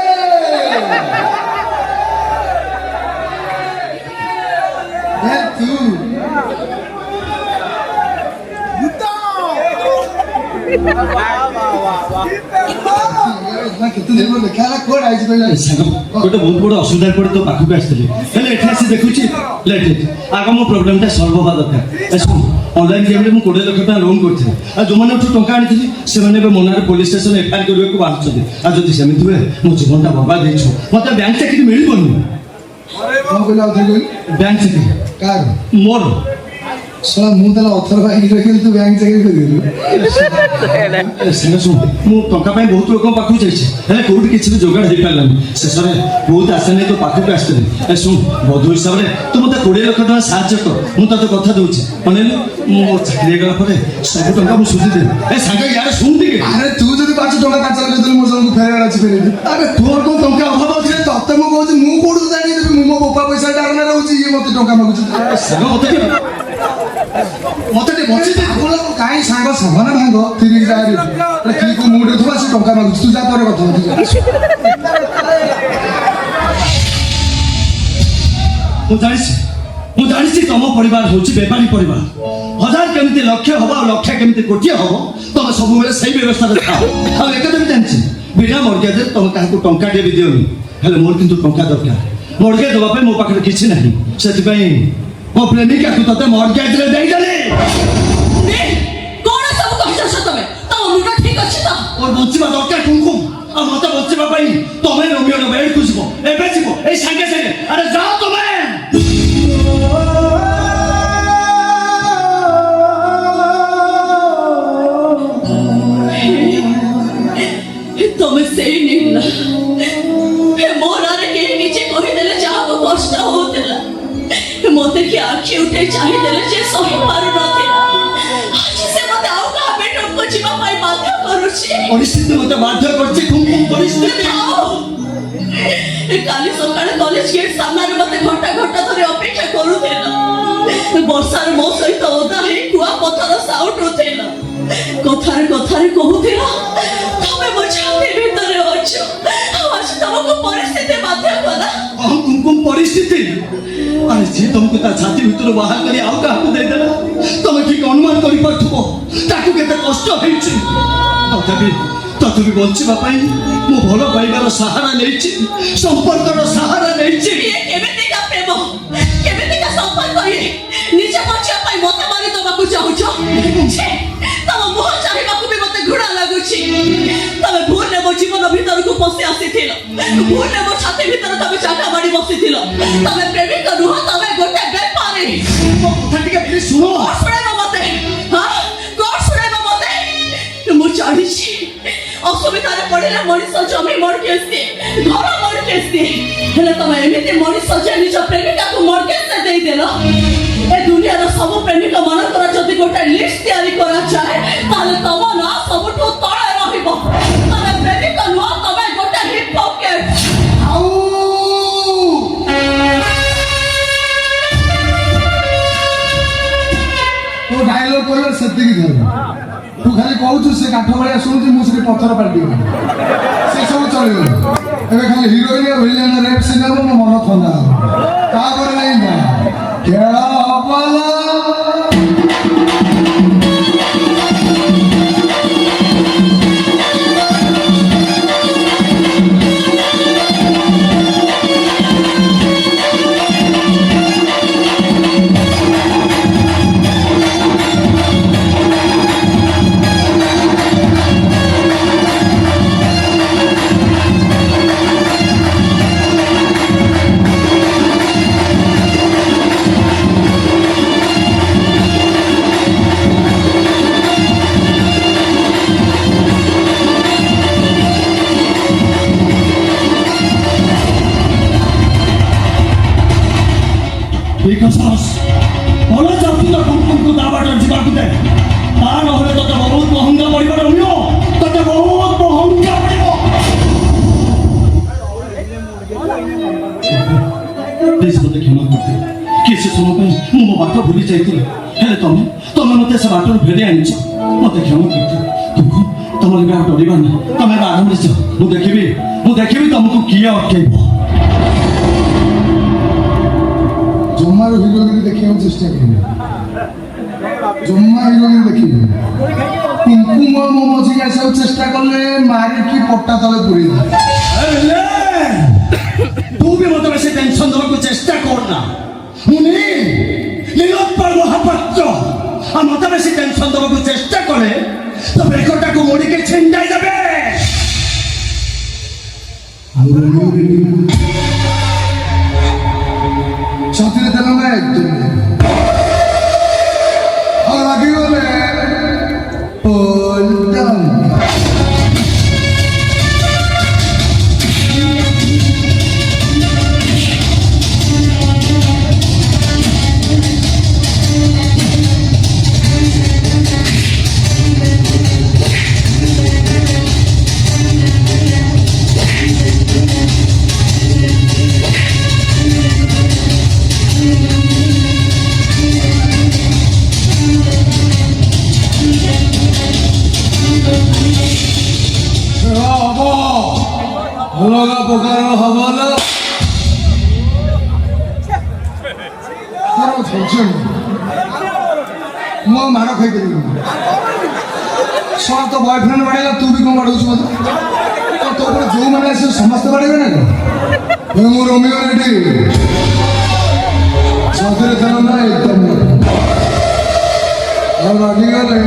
ए तू କେତେ ଦେବ ଲେଖା ହେଲା କୋड ଆଇଛି କହିଲା ସାଙ୍ଗ ଗୋଟେ ବହୁତ ବଡ଼ ଅସୁବିଧାରେ ପଡ଼ି ତୋ ପାଖକୁ ଆସିଥିଲି ହେଲେ ଏଠି ଆସି ଦେଖୁଛି ଲେଟ୍ ଆଗ ମୋ ପ୍ରୋବ୍ଲେମଟା ସଲ୍ଭ ହେବା ଦରକାର ଶୁଣ ଅନଲାଇନ୍ ଗେମ୍ରେ ମୁଁ 20 ଲକ୍ଷ ଟଙ୍କା ଲୋନ୍ କରିଥିଲି ଆଉ ଯେଉଁମାନେ ଏଠୁ ଟଙ୍କା ଆଣିଥିଲି ସେମାନେ ଏବେ ମୋ ନାଁରେ ପୋଲିସ ଷ୍ଟେସନ ଏଫଆଇଆର କରିବାକୁ ବାହାରୁଛନ୍ତି ଆଉ ଯଦି ସେମିତି ହୁଏ ମୋ ଜୀବନଟା ବର୍ବାଦ ହେଇଯିବ ମୋତେ ବ୍ୟାଙ୍କ ଚାକିରି ମିଳିବନି କଣ କହିଲା ଅଥର କହିଲି ବ୍ୟାଙ୍କ ଚାକିରି କାହାର ମୋର ଶଳା ମୁଁ ତାହେଲେ ଅଥର ବ୍ୟାଙ୍କ ରଖିଲି ତୁ ବ୍ୟାଙ୍କ ଚାକିରି କରିଦେଲୁ ସାଙ୍ଗ ଶୁଣ ମୁଁ ଟଙ୍କା ପାଇଁ ବହୁତ ଲୋକଙ୍କ ପାଖକୁ ଯାଇଛି ହେଲେ କୋଉଠି କିଛି ବି ଯୋଗାଡ଼ ହେଇପାରିଲାନି ଶେଷରେ ବହୁତ ଆଶା ନେଇ ତୋ ପାଖକୁ ଆସିଥିଲି ଶୁଣ ବଧୁ ହିସାବରେ ତୁ ମୋତେ 20 ଲକ୍ଷ ଟଙ୍କା ସାହାଯ୍ୟ କର ମୁଁ ତୋତେ କଥା ଦେଉଛି ଅନେଇଲୁ ମୁଁ ମୋ ଚାକିରି ହେଇଗଲା ପରେ ସବୁ ଟଙ୍କା ମୁଁ ସୁଝିଦେବି ସାଙ୍ଗ ୟାର ଶୁଣ ଟିକେ ଆରେ ତୁ ଯଦି 5 ଟଙ୍କା ପାଞ୍ଚ ଲକ୍ଷ ଦେଲେ ମୋ ଜଣକୁ ଫେରାଇବାର ଅଛି ଫେରେଇବି ଆରେ ତୋର କ'ଣ ଟଙ୍କା ଅଭାବ ଅଛି ତତେ ମୁଁ କହୁଛି ମୁଁ କୋଉଠୁ ଜାଣିଦେବି ମୁଁ ମୋ ବୋପା ପଇସା ଡାରନା ରହୁଛି ଇଏ ମତେ ଟଙ୍କା ମାଗୁଛି ସାଙ୍ଗ ମୋତେ ଟିକେ ବଞ୍ଚେଇ ଦେ ଆପଣ କାହିଁ ସାଙ୍ଗ ସାଙ୍ଗ ନା ଭାଙ୍ଗ ତିରିଶ ଯାହାରି କିଏ କୋଉ ମୁଣ୍ଡରେ ଥିବ ସେ ଟଙ୍କା ମାଗୁଛି ତୁ ଯା ପରେ କଥା ହଉଛି ମୁଁ ଜାଣିଛି ତମ ପରିବାର ହେଉଛି ବେପାରୀ ପରିବାର ହଜାର କେମିତି ଲକ୍ଷ ହବ ଆଉ ଲକ୍ଷ କେମିତି କୋଟିଏ ହବ ତମେ ସବୁବେଳେ ସେଇ ବ୍ୟବସ୍ଥାରେ ଥାଅ ଆଉ ଏକଥା ବି ଜାଣିଛି ବିନା ମର୍ଗେଜରେ ତମେ କାହାକୁ ଟଙ୍କାଟିଏ ବି ଦିଅନି ହେଲେ ମୋର କିନ୍ତୁ ଟଙ୍କା ଦରକାର ମର୍ଗେଜ ଦେବା ପାଇଁ ମୋ ପାଖରେ କିଛି ନାହିଁ ସେଥିପାଇଁ ମୋ ପ୍ରେମିକାକୁ ତତେ ମର୍ଗେଜରେ ଦେଇଦେଲି କଣ ସବୁ କରୁଛ ତମେ ତମ ମୁଣ୍ଡ ଠିକ ଅଛି ତ ମୋର ବଞ୍ଚିବା ଦରକାର କୁମକୁମ ଆଉ ମତେ ବଞ୍ଚିବା ପାଇଁ ତମେ ରୋମିଓର ବେଡକୁ ଯିବ ଏବେ ଯିବ ଏଇ ସାଙ୍ଗେ ସାଙ୍ଗେ ଆରେ ଯାଅ ତମେ ତମେ ସେଇ ନିର୍ଲା ମୋ ନାଁରେ କେହି ନିଜେ କହିଦେଲେ ଯାହାକୁ କଷ୍ଟ ହଉଥିଲା ମୋତେ କି ଆଖି ଉଠେଇ ଚାହିଁଦେଲେ ଯେ ସହି ପାରୁନଥିଲା ଆଜି ସେ ମୋତେ ଆଉ କାହା ବେଡରୁମକୁ ଯିବା ପାଇଁ ବାଧ୍ୟ କରୁଛି ପରିସ୍ଥିତି ମତେ ବାଧ୍ୟ କରୁଛି କୁମକୁମ ପରିସ୍ଥିତି କାଲି ସକାଳେ କଲେଜ ଗେଟ୍ ସାମ୍ନାରେ ମୋତେ ଘଣ୍ଟା ଘଣ୍ଟା ଧରି ଅପେକ୍ଷା କରୁଥିଲା ବର୍ଷାରେ ମୋ ସହିତ ଓଦା ହେଇ କୁଆ ପଥର ସାଉଟୁଥିଲା କଥାରେ କଥାରେ କହୁଥିଲା ତମେ ମୋ ଛାତି ଭିତରେ ଅଛ ଆଉ ଆଜି ତମକୁ ପରିସ୍ଥିତି ବାଧ୍ୟ କଲା କୁମକୁମ ପରିସ୍ଥିତି ଆରେ ଯିଏ ତମକୁ ତା ଛାତି ଭିତରୁ ବାହାର କରି ଆଉ କାହାକୁ ଦେଇଦେଲା ତମେ ଠିକ ଅନୁମାନ କରିପାରୁଥିବ ତାକୁ କେତେ କଷ୍ଟ ହେଇଛି ତଥାପି ବଞ୍ଚିବା ପାଇଁ ମୁଁ ଭଲ ପାଇବାର ସାହାରା ନେଇଛି ସମ୍ପର୍କର ସାହାରା ନେଇଛି କେମିତିକା ପ୍ରେମ କେମିତିକା ସମ୍ପର୍କ ନିଜେ ବଞ୍ଚିବା ପାଇଁ ମତେ ମାରି ଦେବାକୁ ଚାହୁଁଛ ତମ ମୁହଁ ଚାହିଁବାକୁ ବି ମତେ জীবন ভিতরକୁ পশি আসিছিল ভুলে ମୋ ଛାତି ଭିତରେ ତମେ ଚାକା ମାଡ଼ି ବସିଥିଲ ତମେ ପ୍ରେମିକ ନୁହଁ ତମେ ଗୋଟେ ବେପାରୀ ମୋ କଥା ଟିକେ ପ୍ଲିଜ ଶୁଣ କଣ ଶୁଣେଇବ ମତେ କଣ ଶୁଣେଇବ ମତେ ମୁଁ ଜାଣିଛି ଅସୁବିଧାରେ ପଡ଼ିଲେ ମଣିଷ ଜମି ମର୍ଗେଜ୍ ଦିଏ ଘର ମର୍ଗେଜ୍ ଦିଏ ହେଲେ ତମେ ଏମିତି ମଣିଷ ଯେ ନିଜ ପ୍ରେମିକାକୁ ମର୍ଗେଜ୍ ଦେଇଦେଲ ଏ ଦୁନିଆର ସବୁ ପ୍ରେମିକ ମାନଙ୍କର ଯଦି ଗୋଟେ ଲିଷ୍ଟ ତିଆରି କରାଯାଏ ତାହେଲେ ତମ ନାଁ ସବୁଠୁ ତଳେ ରହିବ ତମେ ପ୍ରେମିକ ନୁହଁ ତମେ ଗୋଟେ ହିପୋକ୍ରେଟ୍ ଆଉ ତୋ ଡାଇଲଗ କହିଲେ ସେତିକି ଧର ତୁ ଖାଲି କହୁଛୁ ସେ କାଠ ଭଳିଆ ଶୁଣୁଛି ମୁଁ ସେଠି ପଥର ପାଲଟିବି ସେ ସବୁ ଚଳିବ ଏବେ ଖାଲି ହିରୋଇନ ଭିଲିଆନ ରେପ୍ ସିନ୍ ହବ ମୋ ମନ ଥଣ୍ଡା ହବ ତାପରେ ନାଇଁ ନା ଖେଳ ହବଲା ବିକଶସ ଭଲ ଜାତିର କୁକୁରକୁ ତା ବାଟରେ ଯିବାକୁ ଦେ ତା ନହେଲେ ତୋତେ ବହୁତ ମହଙ୍ଗା ପଡ଼ିବ ରମ୍ୟ ତୋତେ ବହୁତ ମହଙ୍ଗା ପଡ଼ିବ ପ୍ଲିଜ ମୋତେ କ୍ଷମା କରିଦିଅ କିଛି ସମୟ ପାଇଁ ମୁଁ ମୋ ବାଟ ଭୁଲି ଯାଇଥିଲି ହେଲେ ତମେ ମୋତେ ସେ ବାଟରୁ ଫେରି ଆଣିଛ ମୋତେ କ୍ଷମା କରିଦିଅ ତୁମକୁ ତମର ଏବେ ଆଉ ଡରିବାର ନାହିଁ ତମେ ଏବେ ଆରାମରେ ଯାଅ ମୁଁ ଦେଖିବି ତମକୁ କିଏ ଅଟକେଇବ ଜମାରୁ ହିରୋଇନ ଦେଖିବାକୁ ଚେଷ୍ଟା କରିବି ଜମା ହିରୋଇନ ଦେଖିବି କୁଙ୍କୁମ ମୋ ମଝିକି ଆସିବାକୁ ଚେଷ୍ଟା କଲେ ମାରିକି ପଟା ତଳେ ପୁରେଇ ତୁ ବି ମୋତେ ବେଶୀ ଟେନସନ୍ ଦେବାକୁ ଚେଷ୍ଟା କରନା ମୁଁ ନିରୂପର ମହାପାତ୍ର ଆଉ ମୋତେ ବେଶୀ ଟେନସନ୍ ଦେବାକୁ ଚେଷ୍ଟା କଲେ ତ ବେକଟାକୁ ମୋଡ଼ିକି ଛିଣ୍ଡାଇ ଦେବେ ଛାତିରେ ଦେଲ ନା একদম ଆଉ ଲାଗିଗଲେ ଅଲଗା ପ୍ରକାର ହବ ନା ମୁଁ ମାଡ଼ ଖାଇପାରିବିନି ଶୁଣ ତୋ ବୟଫ୍ରେଣ୍ଡ ବାଡ଼େଇଲା ତୁ ବି କ'ଣ ବାଡ଼ଉଛୁ ମତେ ତୋ ଉପରେ ଯେଉଁମାନେ ଆସିବେ ସମସ୍ତେ ବାଡ଼େଇବେ ନା କ'ଣ ମୁଁ ରୋମିଓ ରେଡି ଛାତିରେ ଥାନ ନା ଏକଦମ ଆଉ ଲାଗିଗଲେ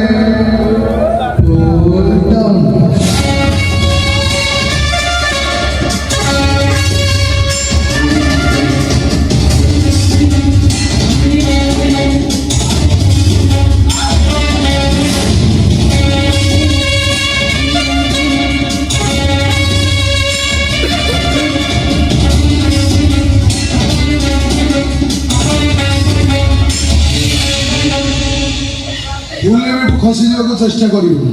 ଖସି ଯିବାକୁ ଚେଷ୍ଟା କରିବୁ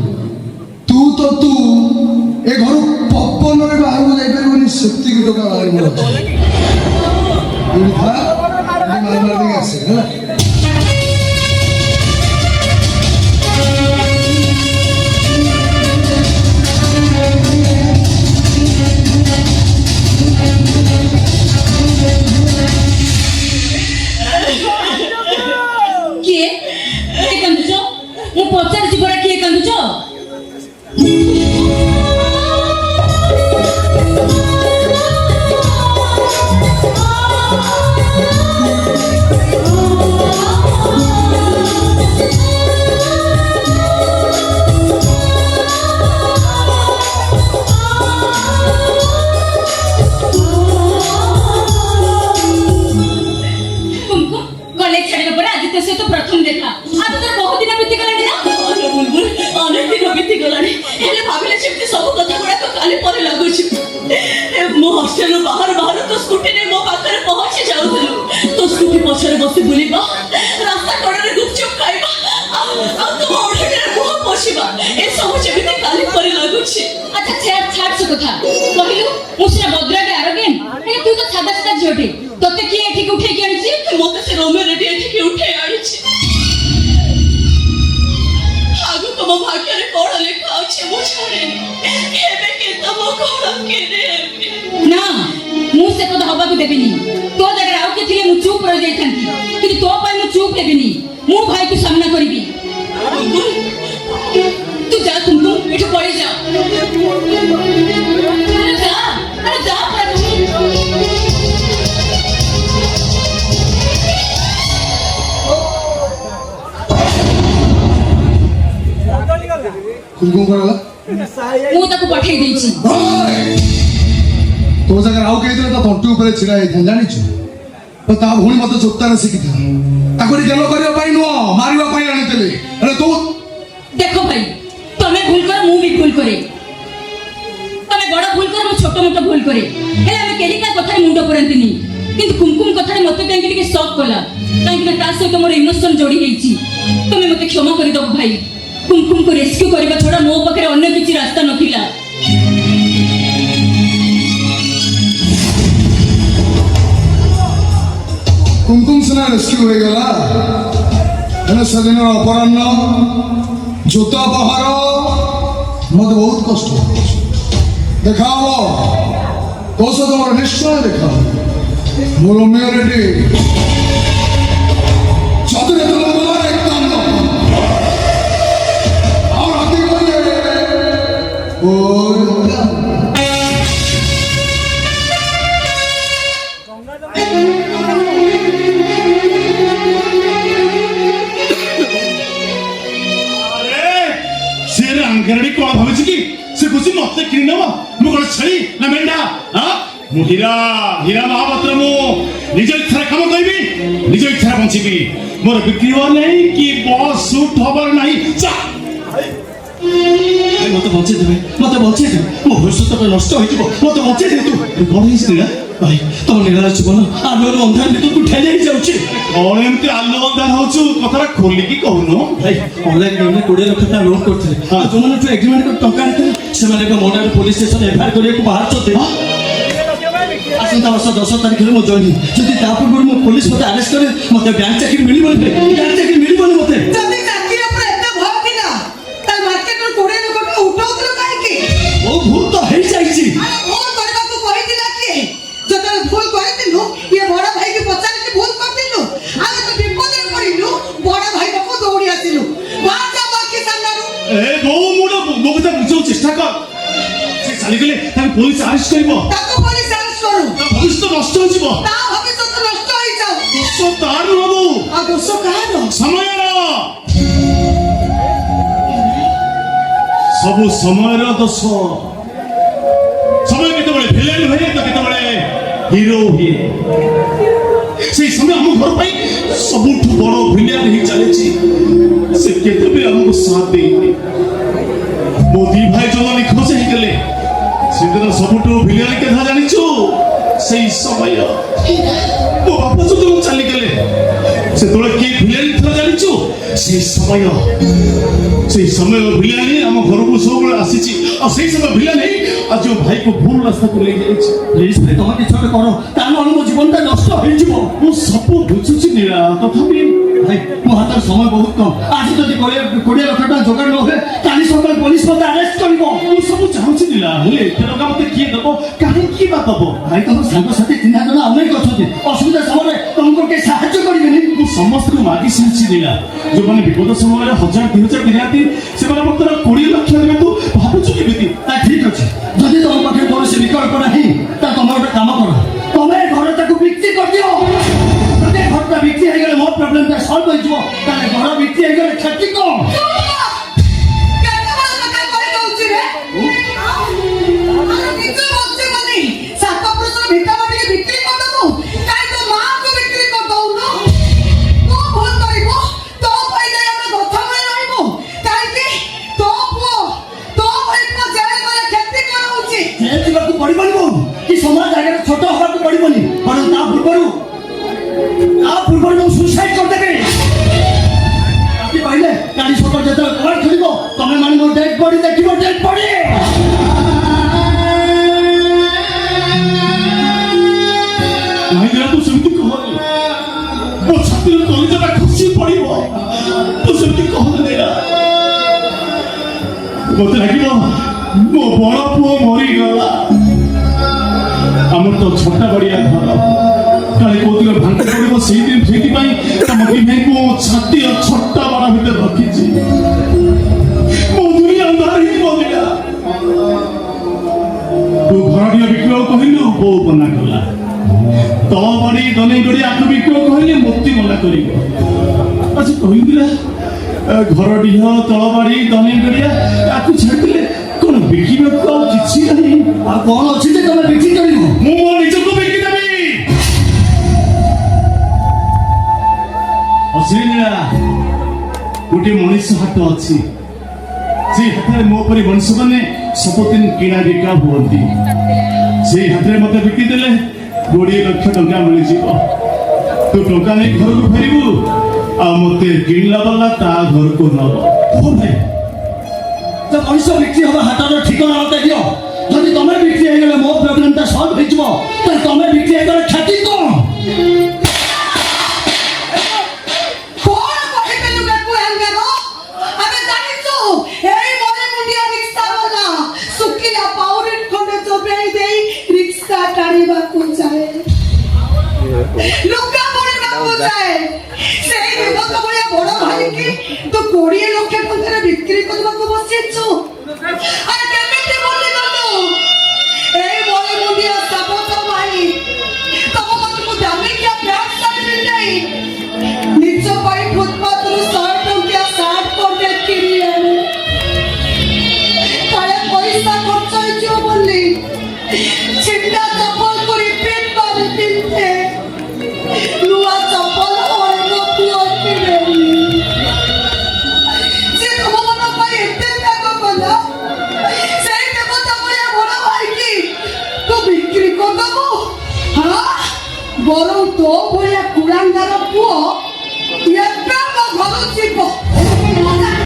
ତୁ ଏ ଘରୁ ପବନରେ ବାହାରକୁ ଯାଇପାରିବୁନି ସେତିକି ଟଙ୍କା ବାହାରିବ ଆସେ ହେଲା ମୁଁ ପଚାରୁଛି ପରା କିଏ କାନ୍ଦୁଛ ହଷ୍ଟେଲରୁ ବାହାରୁ ବାହାରୁ ତୋ ସ୍କୁଟି ନେଇ ମୋ ପାଖରେ ପହଞ୍ଚି ଯାଉଥିଲୁ। ତୋ ସ୍କୁଟି ପଛରେ ବସି ବୁଲିବା, ରାସ୍ତା କଡ଼ରେ ଗୁପଚୁପ ଖାଇବା, ଆଉ ତୁମ ଓଢ଼ଣୀରେ ମୁହଁ ପୋଛିବା, ଏସବୁ ଯେମିତି କାଲି ପରି ଲାଗୁଛି। আচ্ছা ছাড় সে কথা কহিলু মু সিনা বদ্রাকে আরোগেন হেলে তুই তো সাদা সাদা ঝিওটে তোতে কি এঠিকে উঠাইকি আনিছি ମତେ ସେ ରୋମିଓ ରେଡି ଏଠିକି ଉଠେଇ ଆଣିଛି। ଆଗକୁ ମୋ ଭାଗ୍ୟରେ କଣ ଲେଖା ଅଛି ମୁଁ ଜାଣିନି। କେବେ କେତେ ମୋ କଣ କେବେ না মু সে কথা হবাকু দেবিনি তো জায়গায় আউ কে থিলে মু চুপ রই যাইতান্তি কিন্তু তো পাই মু চুপ হেবিনি মু ভাই কু সামনা করিবি তুই যা তুমি এঠু পড়ে যাও আরে যা କୁମକୁମ କରାଗଲା ମୁଁ ତାକୁ ପଠେଇ ଦେଇଛି ତୋ ଜାଗାରେ ଆଉ କେହି ଥିଲେ ତା ତଣ୍ଟି ଉପରେ ଛିଡ଼ା ହେଇଥାନ୍ତି ଜାଣିଛୁ ତ ତା ଭଉଣୀ ମତେ ଚୋପ୍ତାରେ ଶିଖିଥିଲା ତାକୁ ଗେଲ କରିବା ପାଇଁ ନୁହଁ ମାରିବା ପାଇଁ ଆଣିଥିଲେ ହେଲେ ତୁ দেখো ভাই তুমি ভুল করো মু भी ভুল করে তুমি বড় ভুল করো মু ছোট মোটো ভুল করে হেলে আমি কেলি কা কথায় মুন্ড পরান্তিনি কিন্তু কুমকুম কথায় মতে কাঙ্কি টিকে শক কলা কাঙ্কি না তা সହିତ মোর ইমোশন जोड़ी ହେଇଛି তুমি মতে ক্ষমা করে দাও ভাই কুমকুম को रेस्क्यू କରିବା ଛଡା ମୋ ପାଖରେ ଅନ୍ୟ କିଛି ରାସ୍ତା ନଥିଲା କୁମକୁମ ସିନା ରେସ୍କ୍ୟୁ ହେଇଗଲା ହେଲେ ସେଦିନର ଅପରାହ୍ନ ଜୋତା ପହାର ମତେ ବହୁତ କଷ୍ଟ ହେଉଛି ଦେଖା ହବ ତୋ ସହିତ ମୋର ନିଶ୍ଚୟ ଦେଖା ହବ ମୋ ରୋମିଓ ରେଡି ଚତୁରେ ତୁମ ଏକଦମ ଆଉ ରାତି ଗଲେ ଓ ସେ ରାଙ୍ଗରାଣୀ କଣ ଭାବୁଛି କି ସେ କହୁଛି ମତେ କିଣି ନେବ ମୁଁ କଣ ଛେଳି ନା ମେଣ୍ଢା ମୁଁ ହୀରା ମହାପାତ୍ର ମୁଁ ନିଜ ଇଚ୍ଛାରେ କାମ କରିବି ନିଜ ଇଚ୍ଛାରେ ବଞ୍ଚିବି ମୋର ବିକ୍ରି ହବାର ନାହିଁ କି ବସ୍ ସୁଟ୍ ହବାର ନାହିଁ ମତେ ବଞ୍ଚେଇଦେବେ ମୋ ଭବିଷ୍ୟତ ନଷ୍ଟ ହେଇଯିବ ମତେ ବଞ୍ଚେଇଦେବେ ତୁ କଣ ହେଇଛି ନୀଳା ଭାଇ ତମ ନୀଳାର ଜୀବନ ଆଲୋର ଅନ୍ଧାର ଭିତରକୁ ଠେଲି ହେଇଯାଉଛି କଣ ଏମିତି ଆଲୁ ଅନ୍ଧାର ହଉଛୁ କଥାଟା ଖୋଲିକି କହୁନୁ ଭାଇ ଅନଲାଇନ୍ ଗେମ୍ରେ 20 ଲକ୍ଷ ଟଙ୍କା ଲୋନ୍ କରିଥିଲେ ଆଉ ଯୋଉମାନଠୁ ଏଗ୍ରିମେଣ୍ଟ କରି ଟଙ୍କା ଆଣିଥିଲେ ସେମାନେ ଏବେ ମୋ ନାଁରେ ପୋଲିସ ଷ୍ଟେସନ ଏଫଆଇଆର କରିବାକୁ ବାହାରୁଛନ୍ତି ଆସନ୍ତା ବର୍ଷ 10 ତାରିଖରେ ମୁଁ ଜଏନିଂ ଯଦି ତା ପୂର୍ବରୁ ମୁଁ ପୋଲିସ ମତେ ଆରେଷ୍ଟ କରେ ମତେ ବ୍ୟାଙ୍କ ଚାକିରି ମିଳିବନି ମତେ ଯଦି ଚାକିରି ଉପରେ ଏତେ ଭୟ ଥିଲା ତାହେଲେ ମାର୍କେଟରୁ 20 ଲକ୍ଷ ଟଙ୍କା ଉଠାଉଥିଲ କାହିଁକି? ଓ ଭୁଲ ତ ହେଇଯାଇଛି ଭୁଲ କରିବାକୁ କହିଥିଲା କିଏ? ଯେତେବେଳେ ଭୁଲ କରିଥିଲୁ ଇଏ ବଡ ଭାଇକି ପଚାରିକି ଭୁଲ କରିଥିଲୁ ଆମେ ତ ବିପଦରେ ପଡିଲୁ ବଡ ଭାଇ ପାଖକୁ ଦୌଡ଼ି ଆସିଲୁ ବାହାର ବାକି ସାମ୍ନାରୁ ଏ ବୋଉ ମୋ କଥା ବୁଝାଉ ଚେଷ୍ଟା କର ସେ ଚାଲିଗଲେ ତାକୁ ପୋଲିସ ଆରେଷ୍ଟ କରିବ ତାକୁ ପୋଲିସ ଆରେଷ୍ଟ କରୁ ତା ଭବିଷ୍ୟତ ନଷ୍ଟ ହେଇଯିବ ତା ଭବିଷ୍ୟତ ନଷ୍ଟ ହେଇଯାଉ ଦୋଷ ତାର ହବ ଆଉ ଦୋଷ କାହାର? ସମୟର ସବୁ ସମୟର ଦୋଷ ସମୟ କେତେବେଳେ ଭିଲେନ ହୁଏ ତ କେତେବେଳେ ହିରୋ ହୁଏ ସେଇ ସମୟ ଆମ ଘର ପାଇଁ ସବୁଠୁ ବଡ ଭିଲିଆନ ହେଇ ଚାଲିଛି ସେ କେତେବେଳେ ଆମକୁ ସାଥ ଦେଇନି ମୋ ଦି ଭାଇ ଯୋଉ ନିଖୋଜ ହେଇଗଲେ ସେଦିନ ସବୁଠୁ ଭିଲିଆନ କଥା ଜାଣିଛୁ ସେଇ ସମୟ ମୋ ବାପା ଯେତେବେଳେ ଚାଲିଗଲେ ସେତେବେଳେ କିଏ ଭିଲିଆନ ଥିଲା ଜାଣିଛୁ ସେଇ ସମୟ ଭିଲିଆନ ଆମ ଘରକୁ ସବୁବେଳେ ଆସିଛି ଆଉ ସେଇ ସମୟ ଭିଲିଆନ ହେଇ ଆଜି ମୋ ଭାଇକୁ ଭୁଲ ରାସ୍ତାକୁ ନେଇଯାଇଛି ପ୍ଲିଜ ଭାଇ ତମେ କିଛି ଗୋଟେ କର ତା ନହେଲେ ମୋ ଜୀବନଟା ନଷ୍ଟ ହେଇଯିବ ମୁଁ ସବୁ ବୁଝୁଛି ନୀଳା ତଥାପି ଭାଇ ମୋ ହାତରେ ସମୟ ବହୁତ କମ ଆଜି ଯଦି 20 ଲକ୍ଷ ଟଙ୍କା ଯୋଗାଡ଼ ନ ହୁଏ କାଲି ସକାଳେ ପୋଲିସ ମତେ ଆରେଷ୍ଟ କରିବ ମୁଁ ସବୁ ଚାହୁଁଛି ନୀଳା ହେଲେ ଏତେ ଟଙ୍କା ମତେ କିଏ ଦେବ କାହିଁକି ବା ଦବ ଭାଇ ତମ ସାଙ୍ଗସାଥି ଚିହ୍ନା ଜଣା ଅନେକ ଅଛନ୍ତି ଅସୁବିଧା ସମୟରେ ତମକୁ କେହି ସାହାଯ୍ୟ କରିବେନି ମୁଁ ସମସ୍ତଙ୍କୁ ମାଗି ସାରିଛି ନୀଳା ଯୋଉମାନେ ବିପଦ ସମୟରେ 1000-2000 ଦିନାନ୍ତି ସେମାନେ ମୋତେ 20 ଲକ୍ଷ ଦେବେ ତୁ ଭାବୁଛୁ କେମିତି ତା ଠିକ ଅଛି ଯଦି ତମ ପାଖରେ କୌଣସି ବିକଳ୍ପ ନାହିଁ ତା ତମେ ଗୋଟେ କାମ କର ତମେ ଘରଟାକୁ ବିକ୍ରି କରିଦିଅ ଯଦି ଘରଟା ବିକ୍ରି ହେଇଗଲେ ମୋ ପ୍ରୋବ୍ଲେମଟା ସଲ୍ଭ ହେଇଯିବ ତାହେଲେ ଘର ବିକ୍ରି ହେଇଗଲେ କ୍ଷତି କଣ ପଡ଼ିବନି ବୋଉ କି ସମାଜ ଆଗରେ ଛୋଟ ହବାକୁ ପଡିବନି ବରଂ ତା ପୂର୍ବରୁ ମୁଁ ସୁସାଇଡ୍ କରିଦେବି। ରାତି କହିଲେ ଗାଡ଼ି ସକାଳ ଯେତେବେଳେ କବାଟ ଖୋଲିବ ତମେ ମାନେ ମୋ ଡେଡ୍ ବଡି ଦେଖିବ, ଡେଡ୍ ବଡି। ନାଇଁ ତୁ ସେମିତି କହନି, ମୋ ଛାତିରେ କଲିଜାଟା ଖସି ପଡିବ। ତୁ ସେମିତି କହନି ନା, ମତେ ଲାଗିବ ମୋ ବଡ ପୁଅ ମରିଗଲା। ଆମର ତ ଛୋଟା ବଡିଆ ଘର, କାଳେ କୋଉଦିନ ଭାଙ୍ଗି ପଡିବ ସେଇଥିପାଇଁ ତମ ଭାଇକୁ ମୋ ଛାତିର ଛୋଟା ବଡ ଭିତରେ ରଖିଛି। ମୋ ଦୁନିଆ ଅନ୍ଧାର ହେଇଯିବ ଦିଟା। ତୁ ଘରଟିଏ ବିକିବାକୁ କହିଲୁ, ବୋଉ ମନା କଲା। ତଳ ବଡି ଦନେଇ ଗଡି ଆକୁ ବିକିବାକୁ କହିଲେ ମୋତି ମନା କରିବ। ଆଚ୍ଛା କହିଥିଲା ଘର ଡିହ ତଳ ବାଡି ଦନେଇ ଗଡିଆ ଆକୁ ଛାଡ଼ିଦେଲେ କଣ ବିକିବାକୁ ଆଉ କିଛି ନାହିଁ। ଆଉ କଣ ଅଛି ଯେ ତମେ ବିକ୍ରି କରିବ? ମୁଁ ମୋ ନିଜକୁ ବିକିଦେବି। ଅଶ୍ରୀନୀଳା ଗୋଟିଏ ମଣିଷ ହାତ ଅଛି, ସେଇ ହାତରେ ମୋ ପରି ମଣିଷମାନେ ସବୁଦିନ କିଣା ବିକା ହୁଅନ୍ତି। ସେଇ ହାତରେ ମତେ ବିକିଦେଲେ 20 ଲକ୍ଷ ଟଙ୍କା ମିଳିଯିବ। ତୁ ଟଙ୍କା ନେଇ ଘରକୁ ଫେରିବୁ, ଆଉ ମତେ କିଣିଲା ବାଲା ତା ଘରକୁ ନବ। ମଣିଷ ବିକ୍ରି ହବା ହାତର ଠିକଣା ମତେ ଦିଅ। ଯଦି ତମେ ବିକ୍ରି ହେଇଗଲେ ମୋ ପ୍ରୋବ୍ଲେମଟା ସଲ୍ଭ ହେଇଯିବ, ତାହେଲେ ତମେ ବିକ୍ରି ହେଇଗଲେ କ୍ଷତି କଣ? ରିକ୍ସା ଟାଣିବାକୁ ଯାଏ।